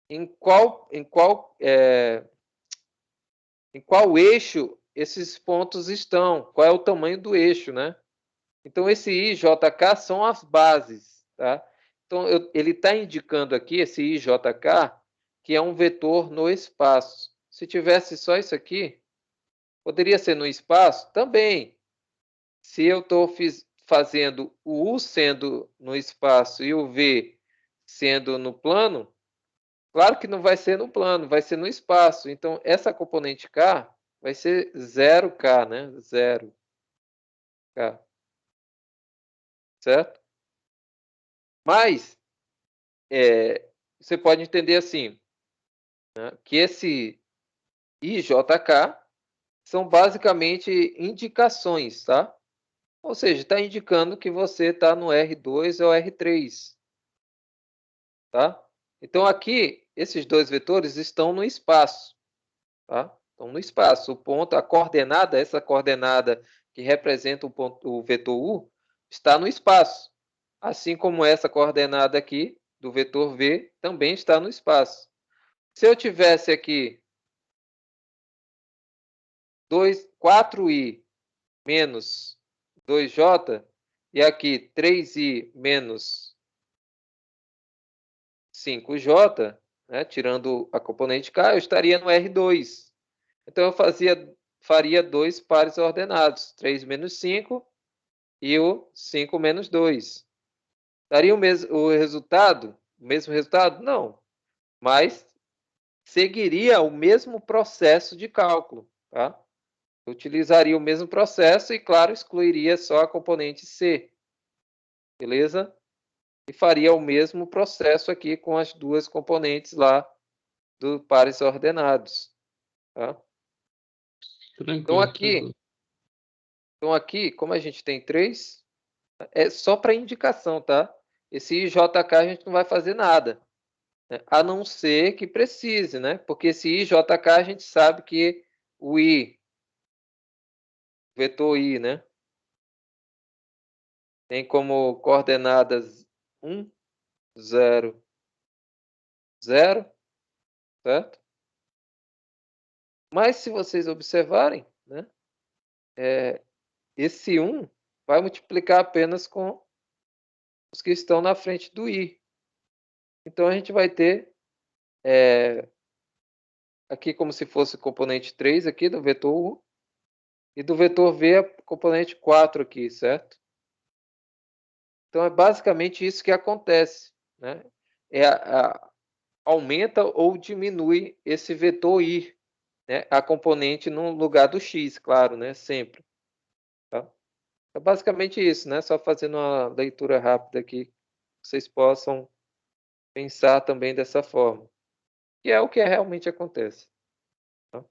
em qual eixo esses pontos estão, qual é o tamanho do eixo, né? Então, esse I, J, K são as bases, tá? Então, ele está indicando aqui, esse I, J, K, que é um vetor no espaço. Se tivesse só isso aqui, poderia ser no espaço? Também. Se eu estou fazendo o U sendo no espaço e o V sendo no plano, claro que não vai ser no plano, vai ser no espaço. Então, essa componente K vai ser 0K, né? 0K. Certo? Mas, você pode entender assim, né, que esse I, J, K são basicamente indicações, tá? Ou seja, está indicando que você está no R2 ou R3, tá? Então, aqui, esses dois vetores estão no espaço, tá? Estão no espaço. O ponto, a coordenada, essa coordenada que representa o vetor U, está no espaço. Assim como essa coordenada aqui, do vetor V, também está no espaço. Se eu tivesse aqui 4i menos 2j, e aqui 3i menos 5j, né, tirando a componente K, eu estaria no R2. Então, eu faria dois pares ordenados, 3 menos 5 e o 5 menos 2. Daria o mesmo resultado? O mesmo resultado? Não. Mas seguiria o mesmo processo de cálculo. tá? Eu utilizaria o mesmo processo e, claro, excluiria só a componente C, beleza? E faria o mesmo processo aqui com as duas componentes lá do pares ordenados, tá? Então Tranquilo, tranquilo. aqui, como a gente tem 3, é só para indicação, tá? Esse IJK a gente não vai fazer nada, né? A não ser que precise, né? Porque esse IJK a gente sabe que o I, vetor I, né? Tem como coordenadas 1, 0, 0, certo? Mas se vocês observarem, né? Esse 1 vai multiplicar apenas com os que estão na frente do I. Então a gente vai ter aqui como se fosse o componente 3 aqui do vetor U e do vetor V a componente 4 aqui, certo? Então é basicamente isso que acontece, né? Aumenta ou diminui esse vetor I, né? A componente no lugar do X, claro, né? Sempre. Tá? É basicamente isso, né? Só fazendo uma leitura rápida aqui, vocês possam pensar também dessa forma, que é o que realmente acontece. Tá?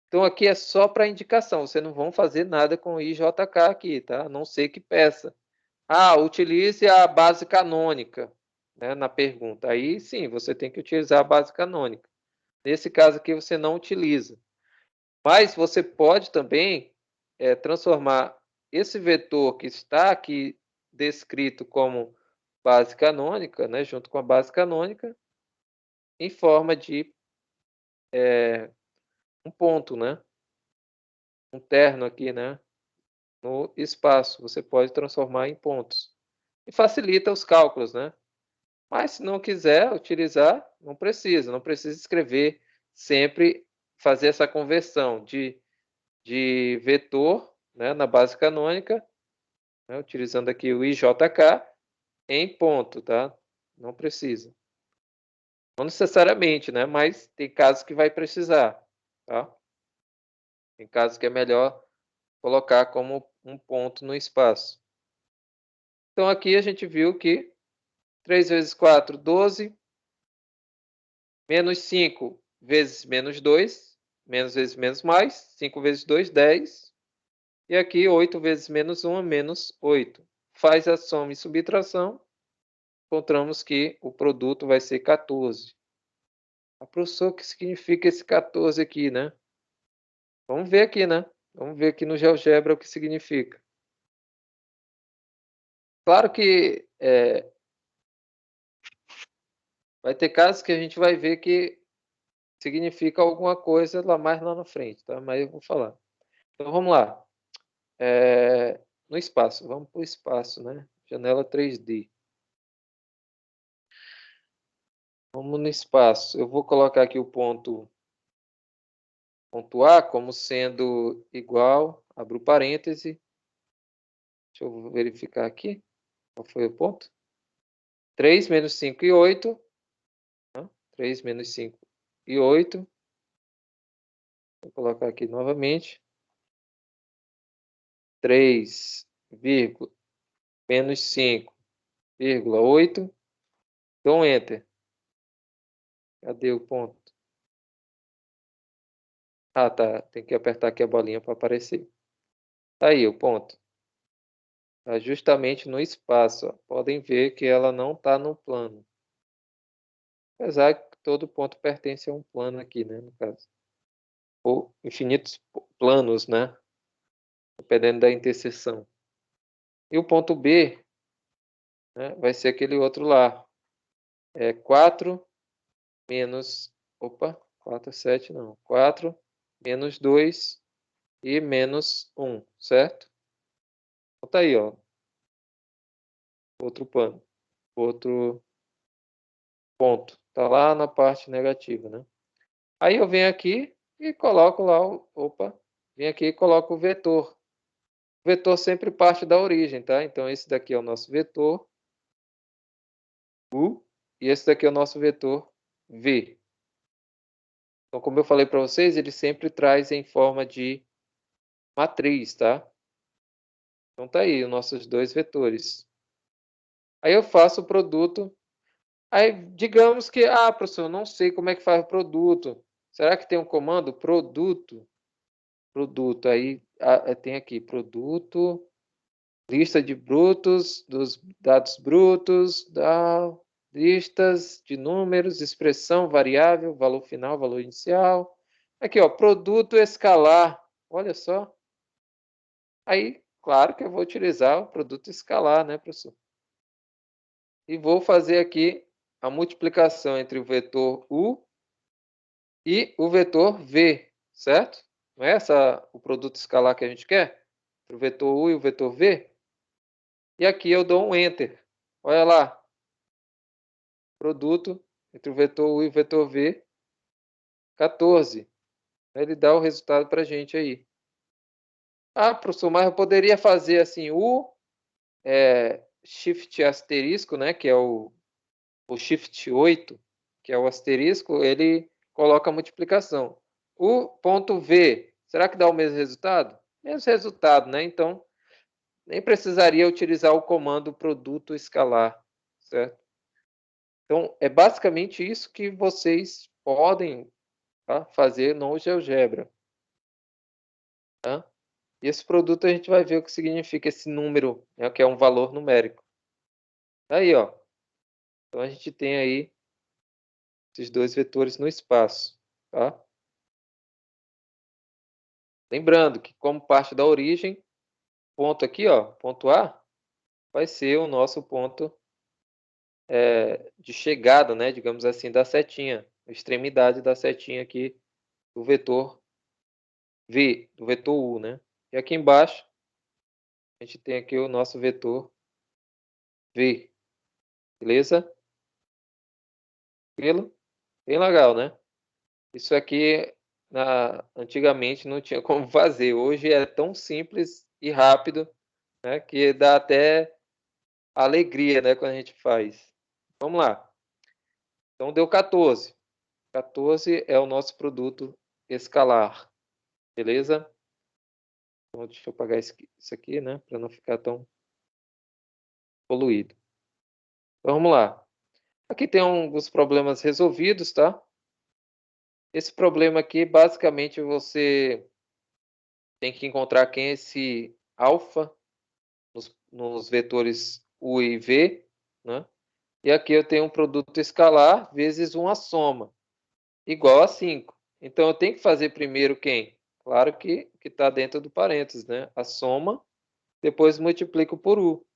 Então aqui é só para indicação, vocês não vão fazer nada com o IJK aqui, tá? A não ser que peça. Utilize a base canônica, né, na pergunta. Aí sim, você tem que utilizar a base canônica. Nesse caso aqui você não utiliza. Mas você pode também transformar esse vetor que está aqui descrito como base canônica, né, junto com a base canônica, em forma de um ponto, né? Um terno aqui, né? No espaço. Você pode transformar em pontos. E facilita os cálculos, né? Mas se não quiser utilizar, não precisa escrever sempre, fazer essa conversão de vetor, né, na base canônica, né, utilizando aqui o IJK, em ponto, tá? Não precisa. Não necessariamente, né? Mas tem casos que vai precisar, tá? Tem casos que é melhor colocar como um ponto no espaço. Então aqui a gente viu que 3 vezes 4, 12, menos 5 vezes menos 2, menos vezes menos mais, 5 vezes 2, 10. E aqui 8 vezes menos 1, menos 8. Faz a soma e subtração, encontramos que o produto vai ser 14. Professor, o que significa esse 14 aqui, né? Vamos ver aqui, né? Vamos ver aqui no GeoGebra o que significa. Claro que vai ter casos que a gente vai ver que significa alguma coisa lá mais lá na frente, tá? Mas eu vou falar. Então vamos lá. No espaço, vamos para o espaço, né? Janela 3D. Vamos no espaço. Eu vou colocar aqui o ponto A como sendo igual, abro parêntese. Deixa eu verificar aqui. Qual foi o ponto? 3 menos 5 e 8. 3 menos 5 e 8. Vou colocar aqui novamente. 3, menos 5, 8. Dou um Enter. Cadê o ponto? Tá. Tem que apertar aqui a bolinha para aparecer. Tá aí o ponto. Tá justamente no espaço. Ó. Podem ver que ela não está no plano. Apesar que todo ponto pertence a um plano aqui, né? No caso. Ou infinitos planos, né? Dependendo da interseção. E o ponto B, né, vai ser aquele outro lá. 4 menos... Opa, 4, 7 não. 4 menos 2 e menos 1, certo? Então tá aí, ó. Outro plano. Outro ponto. Tá lá na parte negativa, né? Aí eu venho aqui e coloco lá venho aqui e coloco o vetor. O vetor sempre parte da origem, tá? Então esse daqui é o nosso vetor U e esse daqui é o nosso vetor V. Então, como eu falei para vocês, ele sempre traz em forma de matriz, tá? Então tá aí os nossos dois vetores. Aí eu faço o produto. Aí digamos que, professor, eu não sei como é que faz o produto. Será que tem um comando? Produto. Produto. Aí tem aqui produto, lista de brutos, dos dados brutos, listas de números, expressão, variável, valor final, valor inicial. Aqui, ó, produto escalar. Olha só. Aí, claro que eu vou utilizar o produto escalar, né, professor? E vou fazer aqui a multiplicação entre o vetor U e o vetor V, certo? Não é o produto escalar que a gente quer? Entre o vetor U e o vetor V? E aqui eu dou um Enter. Olha lá. Produto entre o vetor U e o vetor V, 14. Ele dá o resultado para a gente aí. Professor, mas eu poderia fazer assim, Shift asterisco, né, que é o Shift 8, que é o asterisco, ele coloca a multiplicação. O ponto V, será que dá o mesmo resultado? Mesmo resultado, né? Então, nem precisaria utilizar o comando produto escalar, certo? Então, é basicamente isso que vocês podem, tá, fazer no GeoGebra. Tá? E esse produto a gente vai ver o que significa esse número, né, que é um valor numérico. Aí, ó. Então, a gente tem aí esses dois vetores no espaço. Tá? Lembrando que, como parte da origem, ponto aqui, ó, ponto A, vai ser o nosso ponto de chegada, né, digamos assim, da setinha, a extremidade da setinha aqui do vetor V, do vetor U, né? E aqui embaixo, a gente tem aqui o nosso vetor V, beleza? Tranquilo? Bem legal, né? Isso aqui, antigamente, não tinha como fazer. Hoje é tão simples e rápido, né, que dá até alegria, né, quando a gente faz. Vamos lá. Então, deu 14. 14 é o nosso produto escalar, beleza? Então, deixa eu apagar isso aqui, né, para não ficar tão poluído. Então, vamos lá. Aqui tem alguns problemas resolvidos, tá? Esse problema aqui, basicamente, você tem que encontrar quem é esse alfa nos vetores U e V, né? E aqui eu tenho um produto escalar vezes uma soma, igual a 5. Então, eu tenho que fazer primeiro quem? Claro que está dentro do parênteses, né? A soma, depois multiplico por U.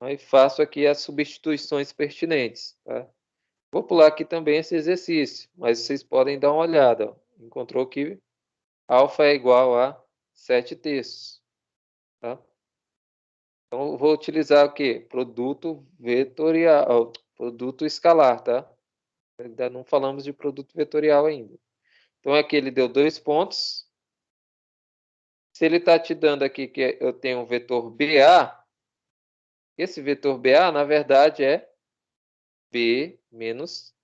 Aí faço aqui as substituições pertinentes, tá? Vou pular aqui também esse exercício, mas vocês podem dar uma olhada. Encontrou que alfa é igual a 7/3. Tá? Então, vou utilizar o quê? Produto vetorial, produto escalar, tá? Ainda não falamos de produto vetorial ainda. Então, aqui ele deu 2 pontos. Se ele está te dando aqui que eu tenho um vetor BA, esse vetor BA, na verdade, é B menos,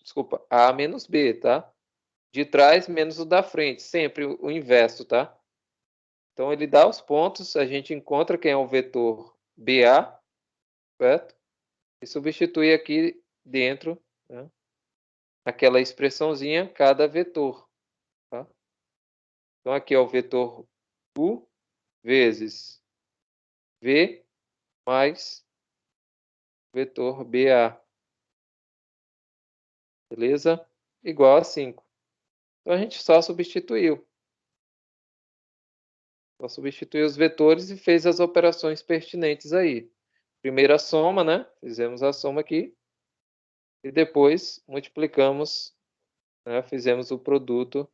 desculpa, A menos B, tá? De trás menos o da frente, sempre o inverso, tá? Então, ele dá os pontos, a gente encontra quem é o vetor BA, certo? E substitui aqui dentro, né, aquela expressãozinha, cada vetor, tá? Então, aqui é o vetor U vezes V mais vetor BA, beleza? Igual a 5. Então, a gente só substituiu. Só substituiu os vetores e fez as operações pertinentes aí. Primeiro a soma, né? Fizemos a soma aqui. E depois multiplicamos, né? Fizemos o produto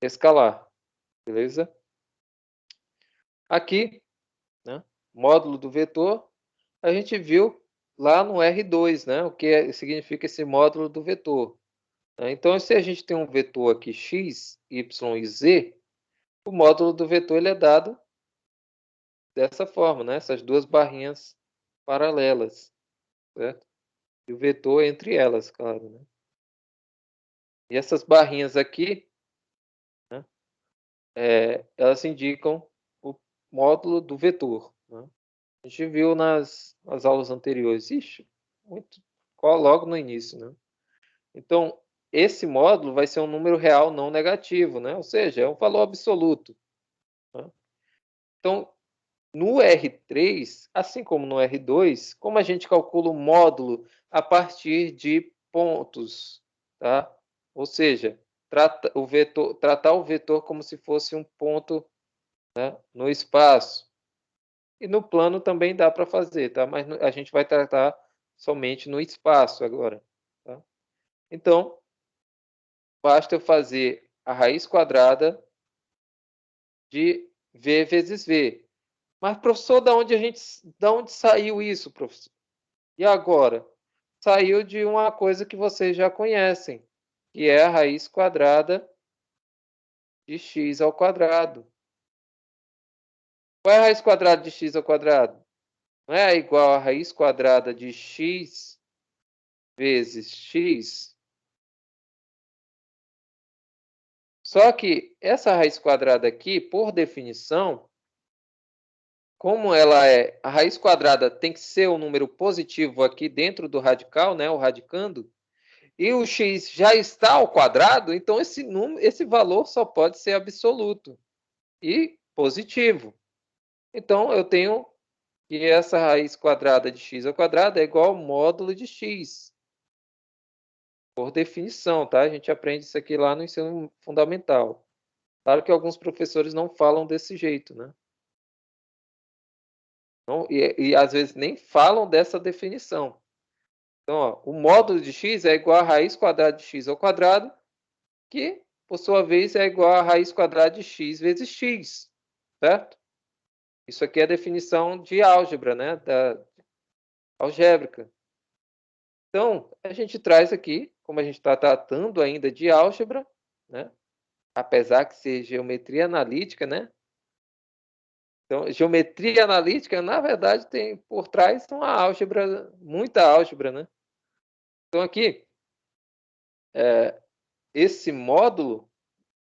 escalar, beleza? Aqui, né? Módulo do vetor, a gente viu lá no R2, né? O que significa esse módulo do vetor. Então, se a gente tem um vetor aqui x, y e z, o módulo do vetor ele é dado dessa forma, né? Essas duas barrinhas paralelas, certo? E o vetor entre elas, claro, né? E essas barrinhas aqui, né, elas indicam o módulo do vetor. Né? A gente viu nas aulas anteriores. Ixi, logo no início. Né? Então, esse módulo vai ser um número real não negativo, né? Ou seja, é um valor absoluto. Né? Então, no R3, assim como no R2, como a gente calcula o módulo a partir de pontos, tá? Ou seja, tratar o vetor como se fosse um ponto, né, no espaço. E no plano também dá para fazer, tá? Mas a gente vai tratar somente no espaço agora. Tá? Então, basta eu fazer a raiz quadrada de V vezes V. Mas, professor, da onde saiu isso, professor? E agora? Saiu de uma coisa que vocês já conhecem, que é a raiz quadrada de x ao quadrado. Qual é a raiz quadrada de x ao quadrado? Não é igual a raiz quadrada de x vezes x? Só que essa raiz quadrada aqui, por definição, como ela é, a raiz quadrada tem que ser um número positivo aqui dentro do radical, né, o radicando, e o x já está ao quadrado, então esse valor só pode ser absoluto e positivo. Então, eu tenho que essa raiz quadrada de x ao quadrado é igual ao módulo de x. Por definição, tá? A gente aprende isso aqui lá no ensino fundamental. Claro que alguns professores não falam desse jeito, né? Não, e às vezes nem falam dessa definição. Então, ó, o módulo de x é igual a raiz quadrada de x ao quadrado, que, por sua vez, é igual a raiz quadrada de x vezes x, certo? Isso aqui é a definição de álgebra, né? Da algébrica. Então, a gente traz aqui, como a gente está tratando ainda de álgebra, né? Apesar que seja geometria analítica, né? Então, geometria analítica, na verdade, tem por trás uma álgebra, muita álgebra, né? Então, aqui, esse módulo,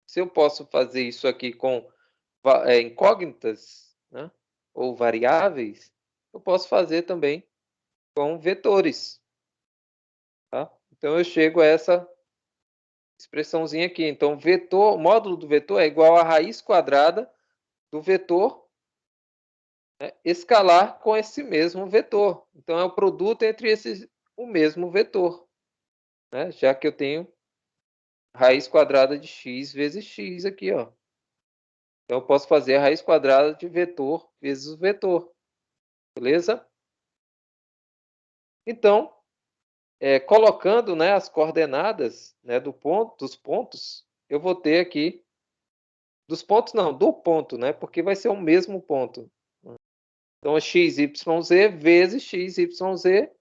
se eu posso fazer isso aqui com incógnitas, né? Ou variáveis, eu posso fazer também com vetores. Tá? Então, eu chego a essa expressãozinha aqui. Então, o módulo do vetor é igual à raiz quadrada do vetor, né, escalar com esse mesmo vetor. Então, é o produto entre o mesmo vetor. Né? Já que eu tenho raiz quadrada de x vezes x aqui. Ó. Então, eu posso fazer a raiz quadrada de vetor vezes o vetor. Beleza? Então, colocando, né, as coordenadas, né, dos pontos, eu vou ter aqui, dos pontos não, do ponto, né, porque vai ser o mesmo ponto. Então, é x, y, z vezes x, y, z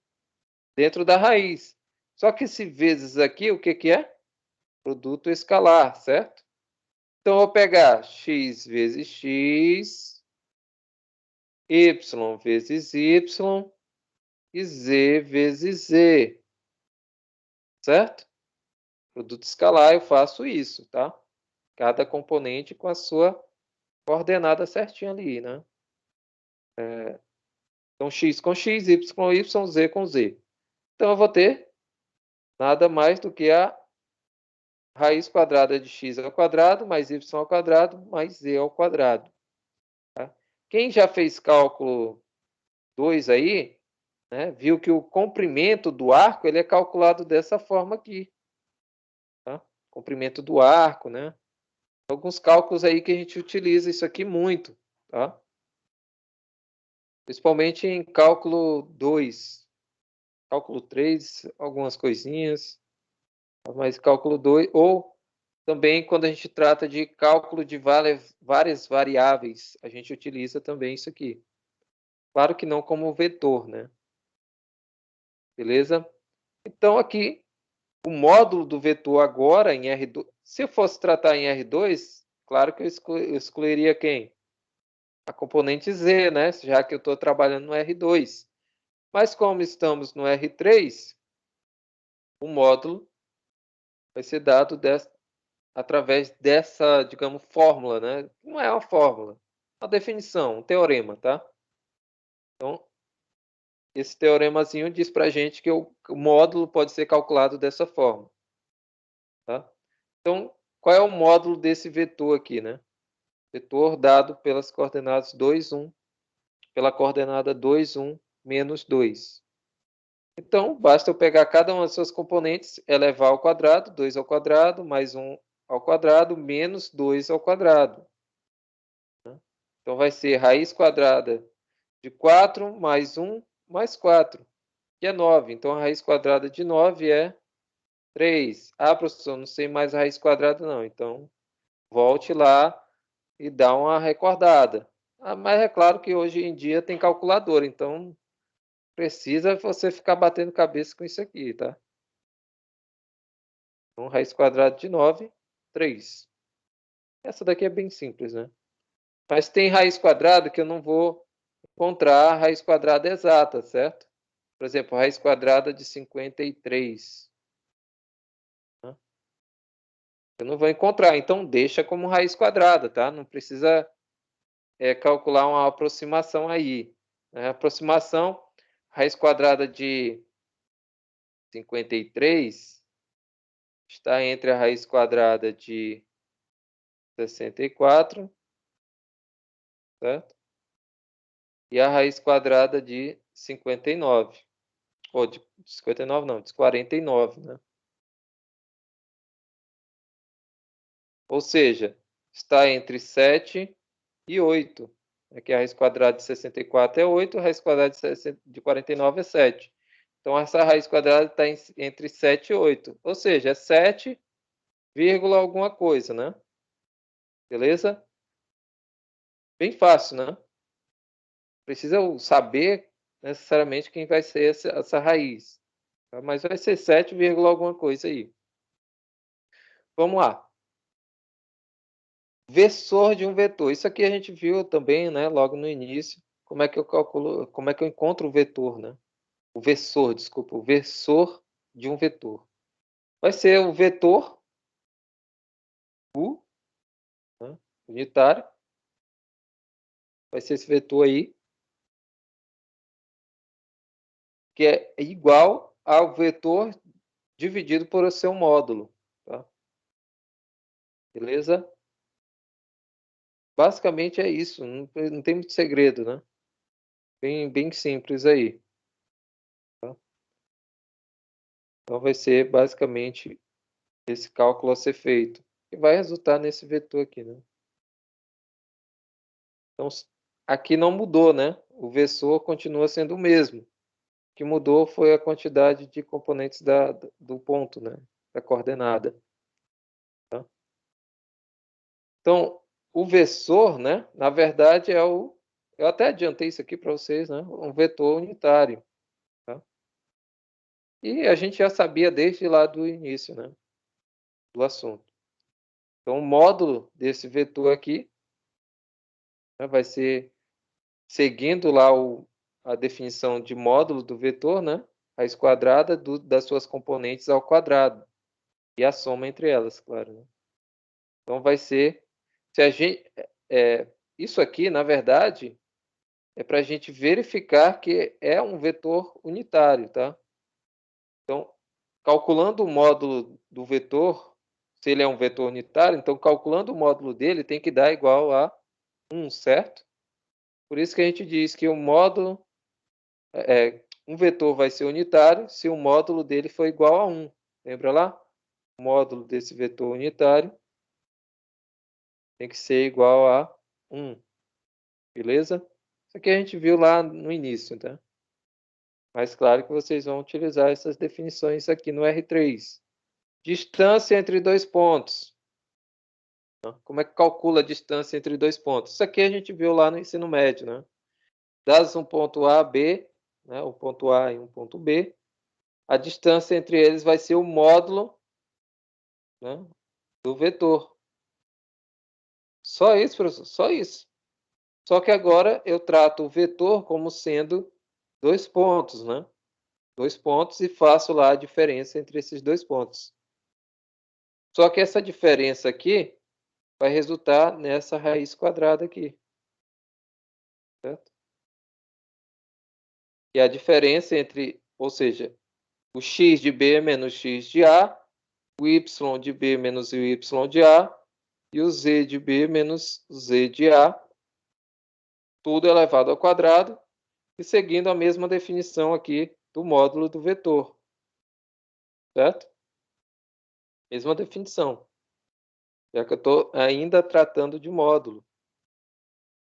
dentro da raiz. Só que esse vezes aqui, o que é? Produto escalar, certo? Então, eu vou pegar x vezes x, y vezes y e z vezes z, certo? Produto escalar, eu faço isso, tá? Cada componente com a sua coordenada certinha ali, né? Então, x com x, y com y, z com z. Então, eu vou ter nada mais do que a raiz quadrada de x ao quadrado, mais y ao quadrado, mais z ao quadrado. Tá? Quem já fez cálculo 2 aí, né, viu que o comprimento do arco ele é calculado dessa forma aqui. Tá? Comprimento do arco, né? Alguns cálculos aí que a gente utiliza isso aqui muito, tá? Principalmente em cálculo 2, cálculo 3, algumas coisinhas, mas cálculo 2, ou também quando a gente trata de cálculo de várias variáveis, a gente utiliza também isso aqui. Claro que não como vetor, né? Beleza? Então, aqui, o módulo do vetor agora em R2, se eu fosse tratar em R2, claro que eu excluiria quem? A componente Z, né? Já que eu estou trabalhando no R2. Mas como estamos no R3, o módulo vai ser dado através dessa, digamos, fórmula, né? Não é uma fórmula, uma definição, um teorema, tá? Então, esse teoremazinho diz para a gente que o módulo pode ser calculado dessa forma, tá? Então, qual é o módulo desse vetor aqui, né? Vetor dado pelas coordenadas 2, 1, pela coordenada 2, 1, menos 2. Então, basta eu pegar cada uma das suas componentes, elevar ao quadrado, 2 ao quadrado, mais 1 ao quadrado, menos 2 ao quadrado. Então, vai ser raiz quadrada de 4 mais 1 mais 4, que é 9. Então, a raiz quadrada de 9 é 3. Ah, professor, não sei mais a raiz quadrada, não. Então, volte lá e dá uma recordada. Ah, mas é claro que hoje em dia tem calculadora, então precisa você ficar batendo cabeça com isso aqui, tá? Então, raiz quadrada de 9, 3. Essa daqui é bem simples, né? Mas tem raiz quadrada que eu não vou encontrar a raiz quadrada exata, certo? Por exemplo, raiz quadrada de 53. Né? Eu não vou encontrar, então deixa como raiz quadrada, tá? Não precisa calcular uma aproximação aí. Né? Aproximação, raiz quadrada de 53 está entre a raiz quadrada de 64, certo? E a raiz quadrada de 59. Ou de 59 não, de 49, né? Ou seja, está entre 7 e 8. Aqui a raiz quadrada de 64 é 8, a raiz quadrada de 49 é 7. Então, essa raiz quadrada está entre 7 e 8. Ou seja, é 7, alguma coisa, né? Beleza? Bem fácil, né? Precisa saber necessariamente quem vai ser essa raiz. Tá? Mas vai ser 7, alguma coisa aí. Vamos lá. Versor de um vetor. Isso aqui a gente viu também, né, logo no início. Como é que eu calculo, como é que eu encontro o vetor, né? O versor, desculpa, o versor de um vetor. Vai ser o vetor U, né, unitário. Vai ser esse vetor aí, que é igual ao vetor dividido por seu módulo. Tá? Beleza? Basicamente é isso. Não tem muito segredo, né? Bem simples aí. Tá? Então vai ser basicamente esse cálculo a ser feito. E vai resultar nesse vetor aqui, né? Então, aqui não mudou, né? O versor continua sendo o mesmo. O que mudou foi a quantidade de componentes do ponto, né? Da coordenada. Tá? Então, o versor, né? Na verdade, eu até adiantei isso aqui para vocês, né? Um vetor unitário. Tá? E a gente já sabia desde lá do início, né? Do assunto. Então, o módulo desse vetor aqui, né, vai ser seguindo lá a definição de módulo do vetor, né? Raiz quadrada das suas componentes ao quadrado. E a soma entre elas, claro. Né? Então, vai ser... Se a gente, isso aqui, na verdade, é para a gente verificar que é um vetor unitário, tá? Então, calculando o módulo do vetor, se ele é um vetor unitário, então calculando o módulo dele tem que dar igual a 1, certo? Por isso que a gente diz que o módulo, um vetor vai ser unitário se o módulo dele for igual a 1. Lembra lá? O módulo desse vetor unitário tem que ser igual a 1. Beleza? Isso aqui a gente viu lá no início, tá? Mas claro que vocês vão utilizar essas definições aqui no R3. Distância entre dois pontos. Como é que calcula a distância entre dois pontos? Isso aqui a gente viu lá no ensino médio, né? Dados um ponto A, B, né? Um ponto A e um ponto B, a distância entre eles vai ser o módulo, né, do vetor. Só isso, professor, só isso. Só que agora eu trato o vetor como sendo dois pontos, né? Dois pontos e faço lá a diferença entre esses dois pontos. Só que essa diferença aqui vai resultar nessa raiz quadrada aqui. Certo? E a diferença entre, ou seja, o x de B menos x de A, o y de B menos o y de A, e o z de B menos o z de A, tudo elevado ao quadrado, e seguindo a mesma definição aqui do módulo do vetor. Certo? Mesma definição. Já que eu estou ainda tratando de módulo.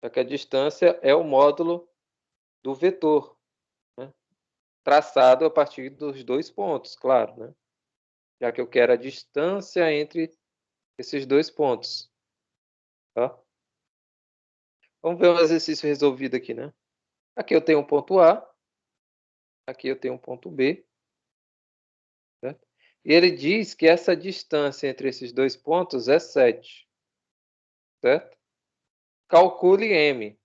Já que a distância é o módulo do vetor, né? Traçado a partir dos dois pontos, claro, né? Já que eu quero a distância entre esses dois pontos. Tá? Vamos ver um exercício resolvido aqui, né? Aqui eu tenho um ponto A, aqui eu tenho um ponto B. Certo? E ele diz que essa distância entre esses dois pontos é 7. Certo? Calcule M.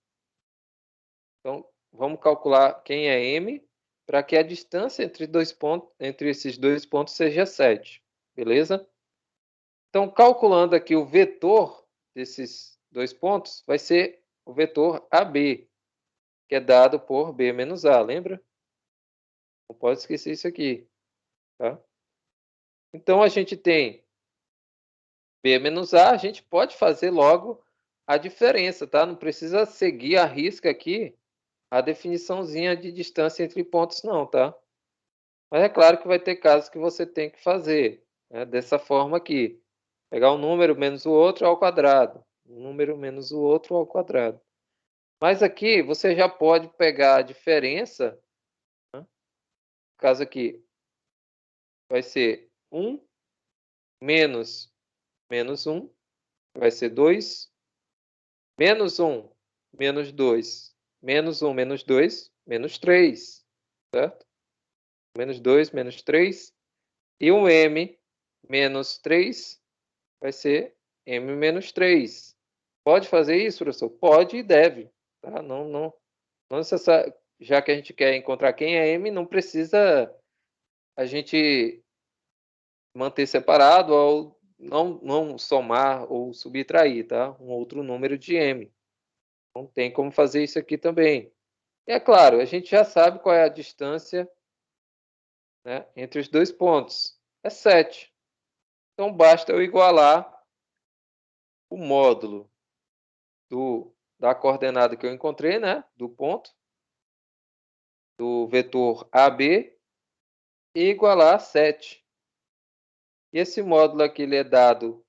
Então, vamos calcular quem é M para que a distância entre esses dois pontos seja 7. Beleza? Então, calculando aqui o vetor desses dois pontos, vai ser o vetor AB, que é dado por B menos A, lembra? Não pode esquecer isso aqui. Tá? Então, a gente tem B menos A, a gente pode fazer logo a diferença, tá? Não precisa seguir a risca aqui a definiçãozinha de distância entre pontos, não, tá? Mas é claro que vai ter casos que você tem que fazer, né? Dessa forma aqui. Pegar um número menos o outro ao quadrado. Um número menos o outro ao quadrado. Mas aqui você já pode pegar a diferença. Né? No caso aqui vai ser 1 menos 1. Vai ser 2. Menos 1, menos 2. Menos 1, menos 2, menos 3. Certo? Menos 2, menos 3. E um M menos 3 vai ser M menos 3. Pode fazer isso, professor? Pode e deve. Tá? Não necessário. Já que a gente quer encontrar quem é M, não precisa a gente manter separado ou não somar ou subtrair, tá? Um outro número de M. Não tem como fazer isso aqui também. E é claro, a gente já sabe qual é a distância, né, entre os dois pontos. É 7. Então, basta eu igualar o módulo da coordenada que eu encontrei, né, do ponto, do vetor AB, e igualar a 7. E esse módulo aqui ele é dado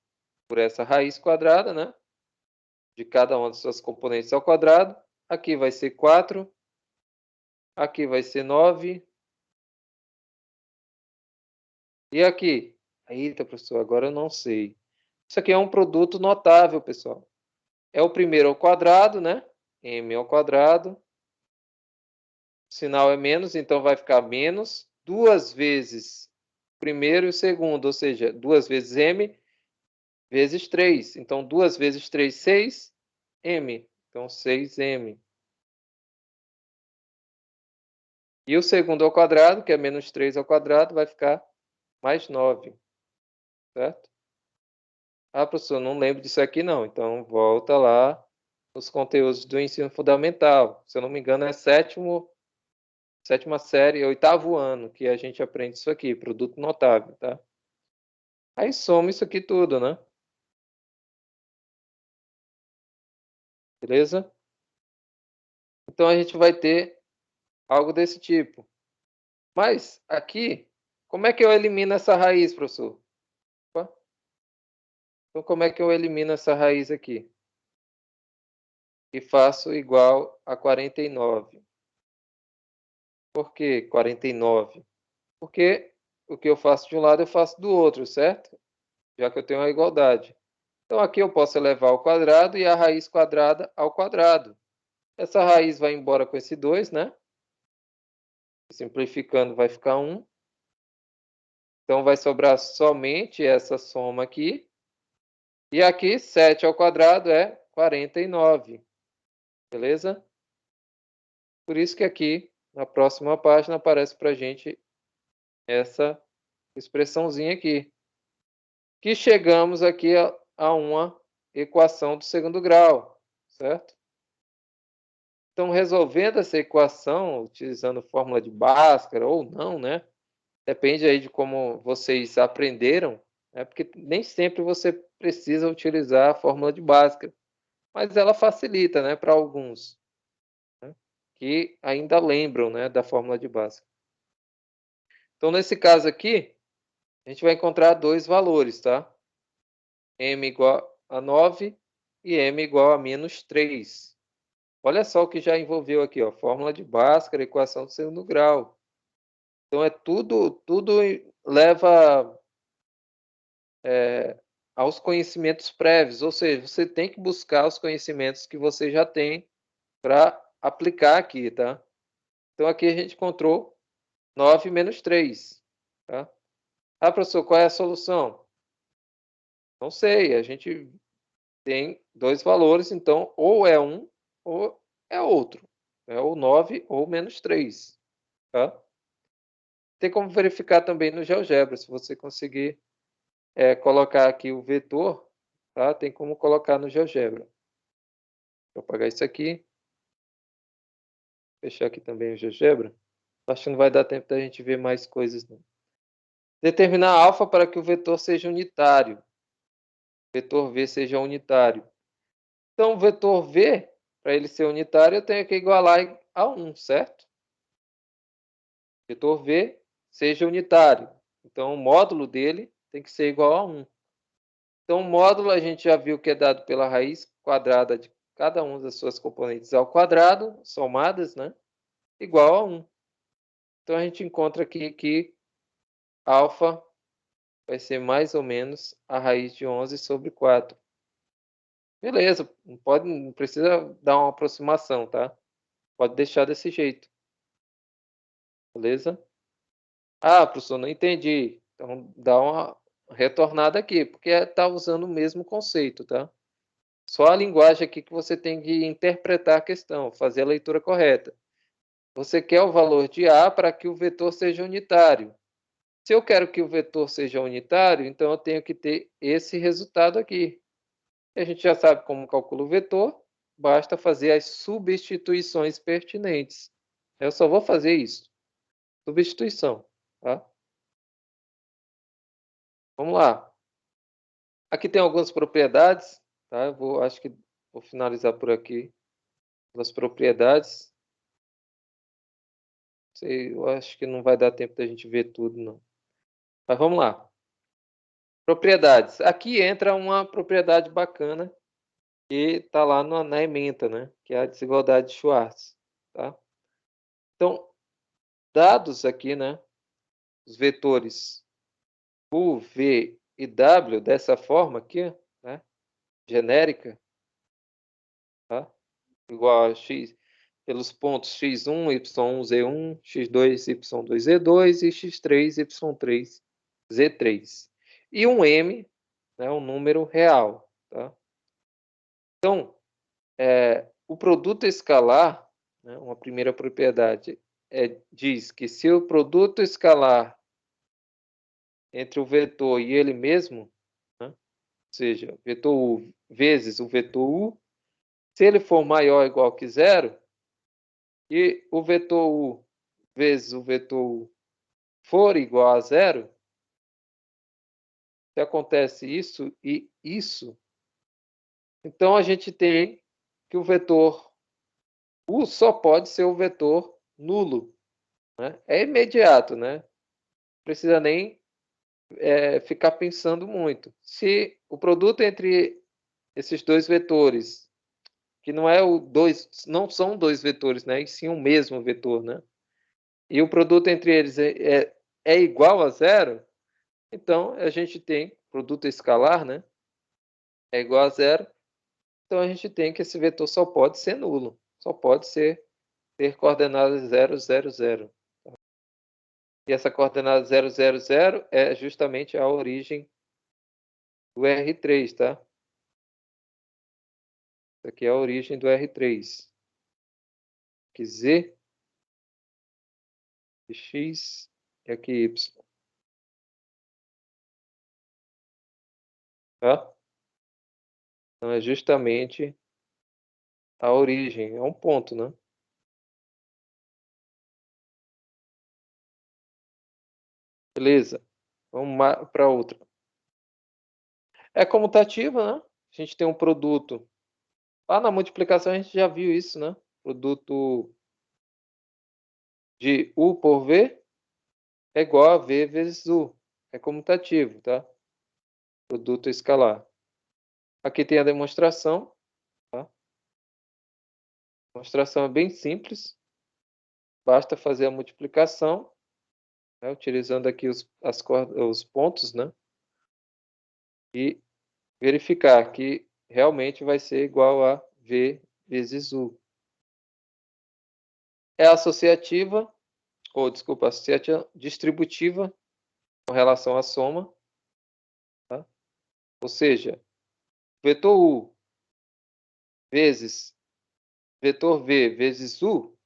por essa raiz quadrada, né, de cada uma das suas componentes ao quadrado. Aqui vai ser 4. Aqui vai ser 9. E aqui? Eita, professor, agora eu não sei. Isso aqui é um produto notável, pessoal. É o primeiro ao quadrado, né? M ao quadrado. O sinal é menos, então vai ficar menos 2 vezes o primeiro e o segundo, ou seja, 2 vezes M vezes 3. Então, 2 vezes 3, 6, M. Então, 6M. E o segundo ao quadrado, que é menos 3 ao quadrado, vai ficar mais 9. Certo? Ah, professor, não lembro disso aqui não. Então, volta lá nos conteúdos do ensino fundamental. Se eu não me engano, é sétima série, 8º ano, que a gente aprende isso aqui, produto notável, tá? Aí soma isso aqui tudo, né? Beleza? Então, a gente vai ter algo desse tipo. Mas, aqui, como é que eu elimino essa raiz, professor? Opa. Então, como é que eu elimino essa raiz aqui? E faço igual a 49. Por que 49? Porque o que eu faço de um lado, eu faço do outro, certo? Já que eu tenho a igualdade. Então, aqui eu posso elevar ao quadrado e a raiz quadrada ao quadrado. Essa raiz vai embora com esse 2, né? Simplificando, vai ficar 1. Então, vai sobrar somente essa soma aqui. E aqui, 7 ao quadrado é 49. Beleza? Por isso que aqui, na próxima página, aparece para a gente essa expressãozinha aqui. que chegamos aqui a uma equação do segundo grau, certo? Então, resolvendo essa equação, utilizando fórmula de Bhaskara ou não, né? Depende aí de como vocês aprenderam, né? Porque nem sempre você precisa utilizar a fórmula de Bhaskara, mas ela facilita, né, para alguns, né, que ainda lembram, né, da fórmula de Bhaskara. Então, nesse caso aqui, a gente vai encontrar dois valores, tá? M igual a 9 e M igual a menos 3. Olha só o que já envolveu aqui, ó, fórmula de Bhaskara, equação do segundo grau. Então, tudo leva aos conhecimentos prévios, ou seja, você tem que buscar os conhecimentos que você já tem para aplicar aqui, tá? Então, aqui a gente encontrou 9 menos 3, tá? Ah, professor, qual é a solução? Não sei, a gente tem dois valores, então ou é um ou é outro. É o 9 ou menos 3, tá? Tem como verificar também no GeoGebra, se você conseguir colocar aqui o vetor, tá? Tem como colocar no GeoGebra. Vou apagar isso aqui, fechar aqui também o GeoGebra. Acho que não vai dar tempo da gente ver mais coisas, não. Determinar alfa para que o vetor seja unitário. Vetor V seja unitário. Então, o vetor V, para ele ser unitário, eu tenho que igualar a 1, certo? Vetor V seja unitário. Então, o módulo dele tem que ser igual a 1. Então, o módulo a gente já viu que é dado pela raiz quadrada de cada uma das suas componentes ao quadrado, somadas, né? Igual a 1. Então, a gente encontra aqui que alfa vai ser mais ou menos a raiz de 11 sobre 4. Beleza, não precisa dar uma aproximação, tá? Pode deixar desse jeito. Beleza? Ah, professor, não entendi. Então, dá uma retornada aqui, porque está usando o mesmo conceito, tá? Só a linguagem aqui que você tem que interpretar a questão, fazer a leitura correta. Você quer o valor de A para que o vetor seja unitário. Se eu quero que o vetor seja unitário, então eu tenho que ter esse resultado aqui. E a gente já sabe como calcula o vetor, basta fazer as substituições pertinentes. Eu só vou fazer isso. Substituição, tá? Vamos lá. Aqui tem algumas propriedades, tá? Acho que vou finalizar por aqui. As propriedades. Sei, eu acho que não vai dar tempo da gente ver tudo, não. Mas vamos lá. Propriedades. Aqui entra uma propriedade bacana que está lá na ementa, né? Que é a desigualdade de Schwartz, tá? Então, dados aqui, né? Os vetores U, V e W dessa forma aqui, né? Genérica, tá? Igual a x pelos pontos x1, y1, z1, x2, y2, z2 e x3, y3, z3. E um m, né, um número real. Tá? Então, o produto escalar, né, uma primeira propriedade, diz que se o produto escalar entre o vetor e ele mesmo, né, ou seja, vetor u vezes o vetor u, se ele for maior ou igual que zero, e o vetor u vezes o vetor u for igual a zero, se acontece isso e isso, então a gente tem que o vetor u só pode ser o vetor nulo. Né? É imediato, né? Não precisa nem ficar pensando muito. Se o produto entre esses dois vetores, que não são dois vetores, né? E sim o mesmo vetor, né? E o produto entre eles é igual a zero, então a gente tem produto escalar, né? É igual a zero. Então a gente tem que esse vetor só pode ser nulo. Só pode ter coordenadas 0, 0, 0. E essa coordenada 0, 0, 0 é justamente a origem do R3, tá? Isso aqui é a origem do R3. Aqui Z, X e aqui Y. Tá? Então, é justamente a origem. É um ponto, né? Beleza. Vamos para outra. É comutativa, né? A gente tem um produto. Lá na multiplicação a gente já viu isso, né? Produto de U por V é igual a V vezes U. É comutativo, tá? Produto escalar. Aqui tem a demonstração. Tá? A demonstração é bem simples. Basta fazer a multiplicação, né? Utilizando aqui os pontos, né? E verificar que realmente vai ser igual a V vezes U. É associativa, ou desculpa, associativa distributiva com relação à soma. Tá? Ou seja, vetor U vezes vetor V vezes U,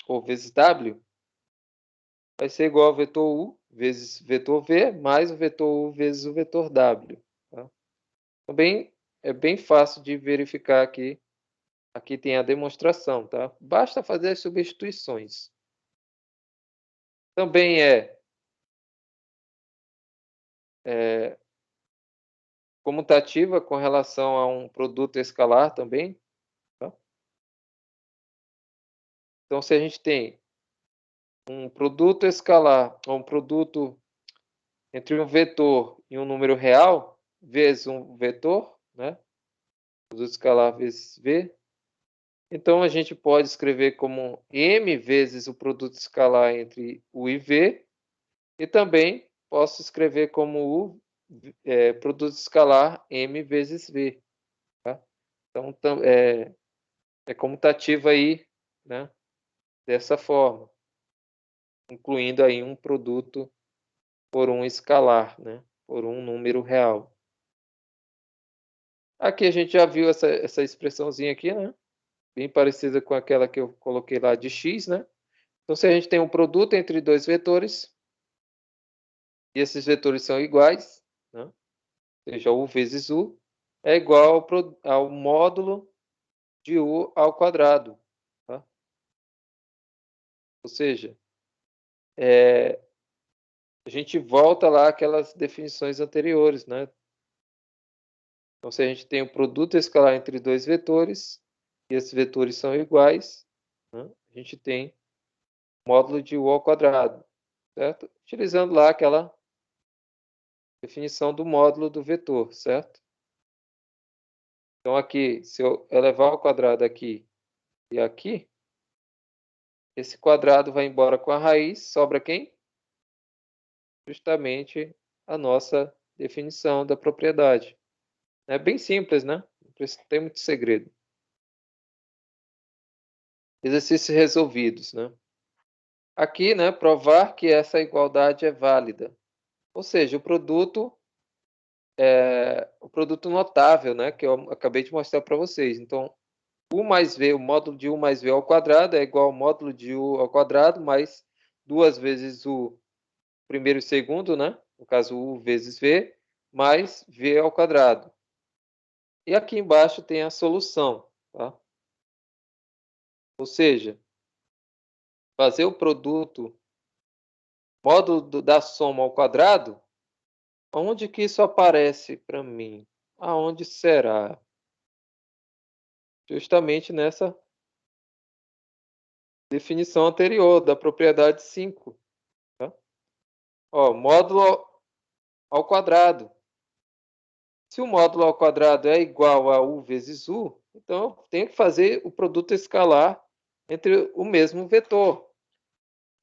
ou vezes W, vai ser igual ao vetor U vezes vetor V, mais o vetor U vezes o vetor W. Tá? Também é bem fácil de verificar aqui. Aqui tem a demonstração, tá? Basta fazer as substituições. Também é comutativa com relação a um produto escalar também. Tá? Então, se a gente tem um produto escalar, ou um produto entre um vetor e um número real, vezes um vetor, né? Produto escalar vezes V. Então, a gente pode escrever como M vezes o produto escalar entre U e V. E também posso escrever como U, produto escalar M vezes V. Tá? Então, é comutativa aí, né? Dessa forma, incluindo aí um produto por um escalar, né? Por um número real. Aqui a gente já viu essa expressãozinha aqui, né? Bem parecida com aquela que eu coloquei lá de x, né? Então, se a gente tem um produto entre dois vetores, e esses vetores são iguais, né? Ou seja, U vezes U, é igual ao módulo de U ao quadrado. Tá? Ou seja, a gente volta lá àquelas definições anteriores, né? Então, se a gente tem um produto escalar entre dois vetores, e esses vetores são iguais, né? A gente tem módulo de U ao quadrado, certo? Utilizando lá aquela definição do módulo do vetor, certo? Então, aqui, se eu elevar ao quadrado aqui e aqui, esse quadrado vai embora com a raiz, sobra quem? Justamente a nossa definição da propriedade. É bem simples, né? Não precisa ter muito segredo. Exercícios resolvidos, né? Aqui, né, provar que essa igualdade é válida. Ou seja, o produto notável, né, que eu acabei de mostrar para vocês. Então, U mais V, o módulo de U mais V ao quadrado é igual ao módulo de U ao quadrado mais duas vezes o primeiro e segundo, né? No caso, U vezes V, mais V ao quadrado. E aqui embaixo tem a solução, tá? Ou seja, fazer o produto módulo da soma ao quadrado, onde que isso aparece para mim? Aonde será? Justamente nessa definição anterior da propriedade 5. Tá? Ó, módulo ao quadrado. Se o módulo ao quadrado é igual a U vezes U, então eu tenho que fazer o produto escalar entre o mesmo vetor.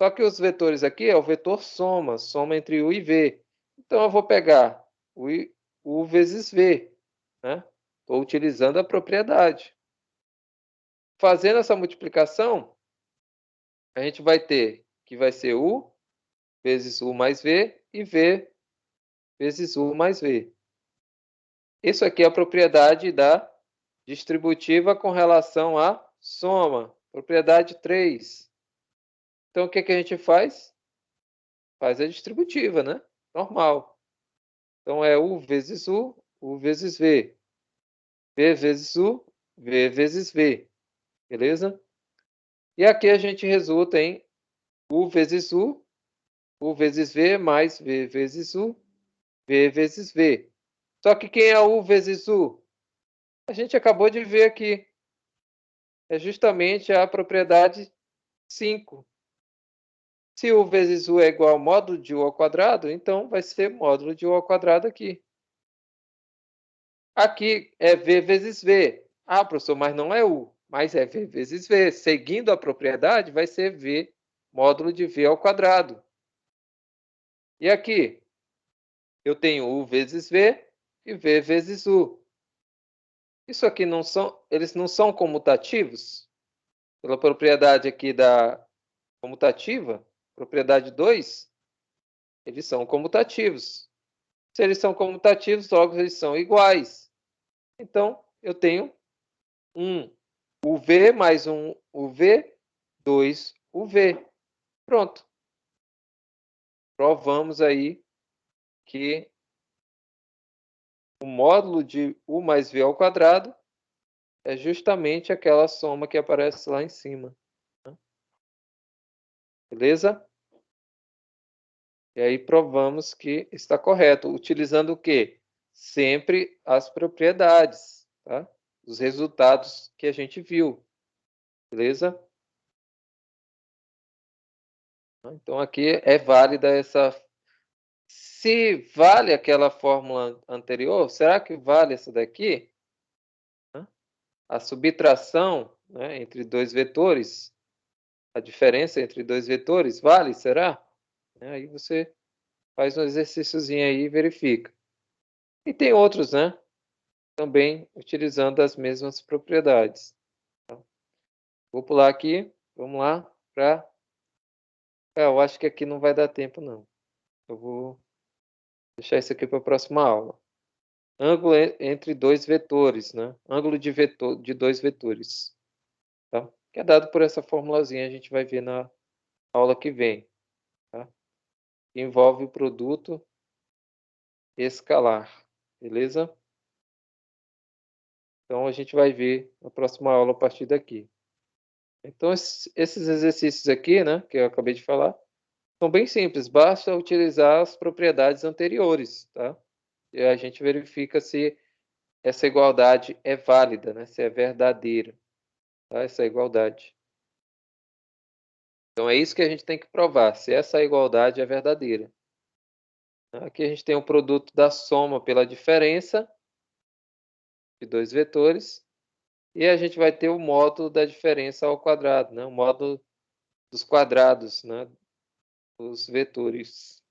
Só que os vetores aqui é o vetor soma, soma entre U e V. Então eu vou pegar U vezes V, né? Estou utilizando a propriedade. Fazendo essa multiplicação, a gente vai ter que vai ser U vezes U mais V e V vezes U mais V. Isso aqui é a propriedade da distributiva com relação à soma. Propriedade 3. Então, o que a gente faz? Faz a distributiva, né? Normal. Então, é U vezes U U vezes V. V vezes U, V vezes V. Beleza? E aqui a gente resulta em U vezes U vezes V mais V vezes U, V vezes V. Só que quem é U vezes U? A gente acabou de ver aqui. É justamente a propriedade 5. Se U vezes U é igual ao módulo de U ao quadrado, então vai ser módulo de U ao quadrado aqui. Aqui é V vezes V. Ah, professor, mas não é U, mas é V vezes V. Seguindo a propriedade, vai ser V módulo de V ao quadrado. E aqui, eu tenho U vezes V e V vezes U. Isso aqui eles não são comutativos? Pela propriedade aqui da comutativa, propriedade 2, eles são comutativos. Se eles são comutativos, logo eles são iguais. Então, eu tenho um UV mais um UV, 2 UV. Pronto. Provamos aí que o módulo de U mais V ao quadrado é justamente aquela soma que aparece lá em cima. Beleza? E aí provamos que está correto, utilizando o quê? Sempre as propriedades, tá? Os resultados que a gente viu. Beleza? Então aqui é válida essa. Se vale aquela fórmula anterior, será que vale essa daqui? A subtração, né, entre dois vetores, a diferença entre dois vetores, vale? Será? Aí você faz um exercíciozinho aí e verifica. E tem outros, né? Também utilizando as mesmas propriedades. Vou pular aqui, vamos lá para... eu acho que aqui não vai dar tempo, não. Eu vou deixar isso aqui para a próxima aula. Ângulo entre dois vetores, né? Ângulo de dois vetores. Tá? Que é dado por essa formulazinha, a gente vai ver na aula que vem. Tá? Que envolve o produto escalar. Beleza? Então, a gente vai ver na próxima aula a partir daqui. Então, esses exercícios aqui, né, que eu acabei de falar, são bem simples. Basta utilizar as propriedades anteriores, tá? E a gente verifica se essa igualdade é válida, né? Se é verdadeira, tá? Essa igualdade. Então, é isso que a gente tem que provar, se essa igualdade é verdadeira. Aqui a gente tem o produto da soma pela diferença de dois vetores. E a gente vai ter o módulo da diferença ao quadrado, né? O módulo dos quadrados, né? Dos vetores.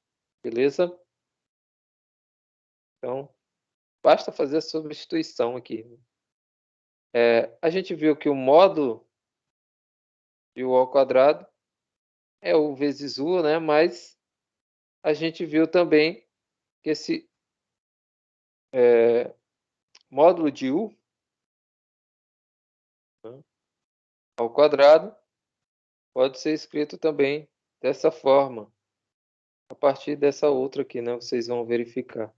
Beleza? Então, basta fazer a substituição aqui. A gente viu que o módulo de U ao quadrado é U vezes U, né? Mas a gente viu também que esse módulo de U, né, ao quadrado pode ser escrito também dessa forma, a partir dessa outra aqui, né? Vocês vão verificar.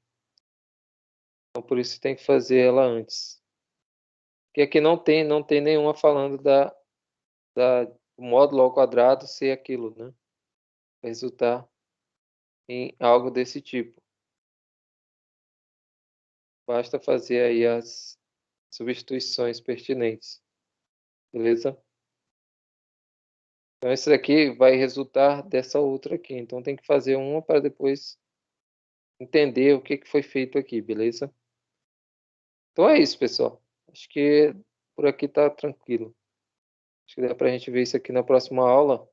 Então, por isso tem que fazer ela antes. Porque aqui não tem nenhuma falando do módulo ao quadrado ser aquilo, né? Resultar em algo desse tipo. Basta fazer aí as substituições pertinentes. Beleza? Então, esse daqui vai resultar dessa outra aqui. Então, tem que fazer uma para depois entender o que foi feito aqui, beleza? Então, é isso, pessoal. Acho que por aqui está tranquilo. Acho que dá para a gente ver isso aqui na próxima aula.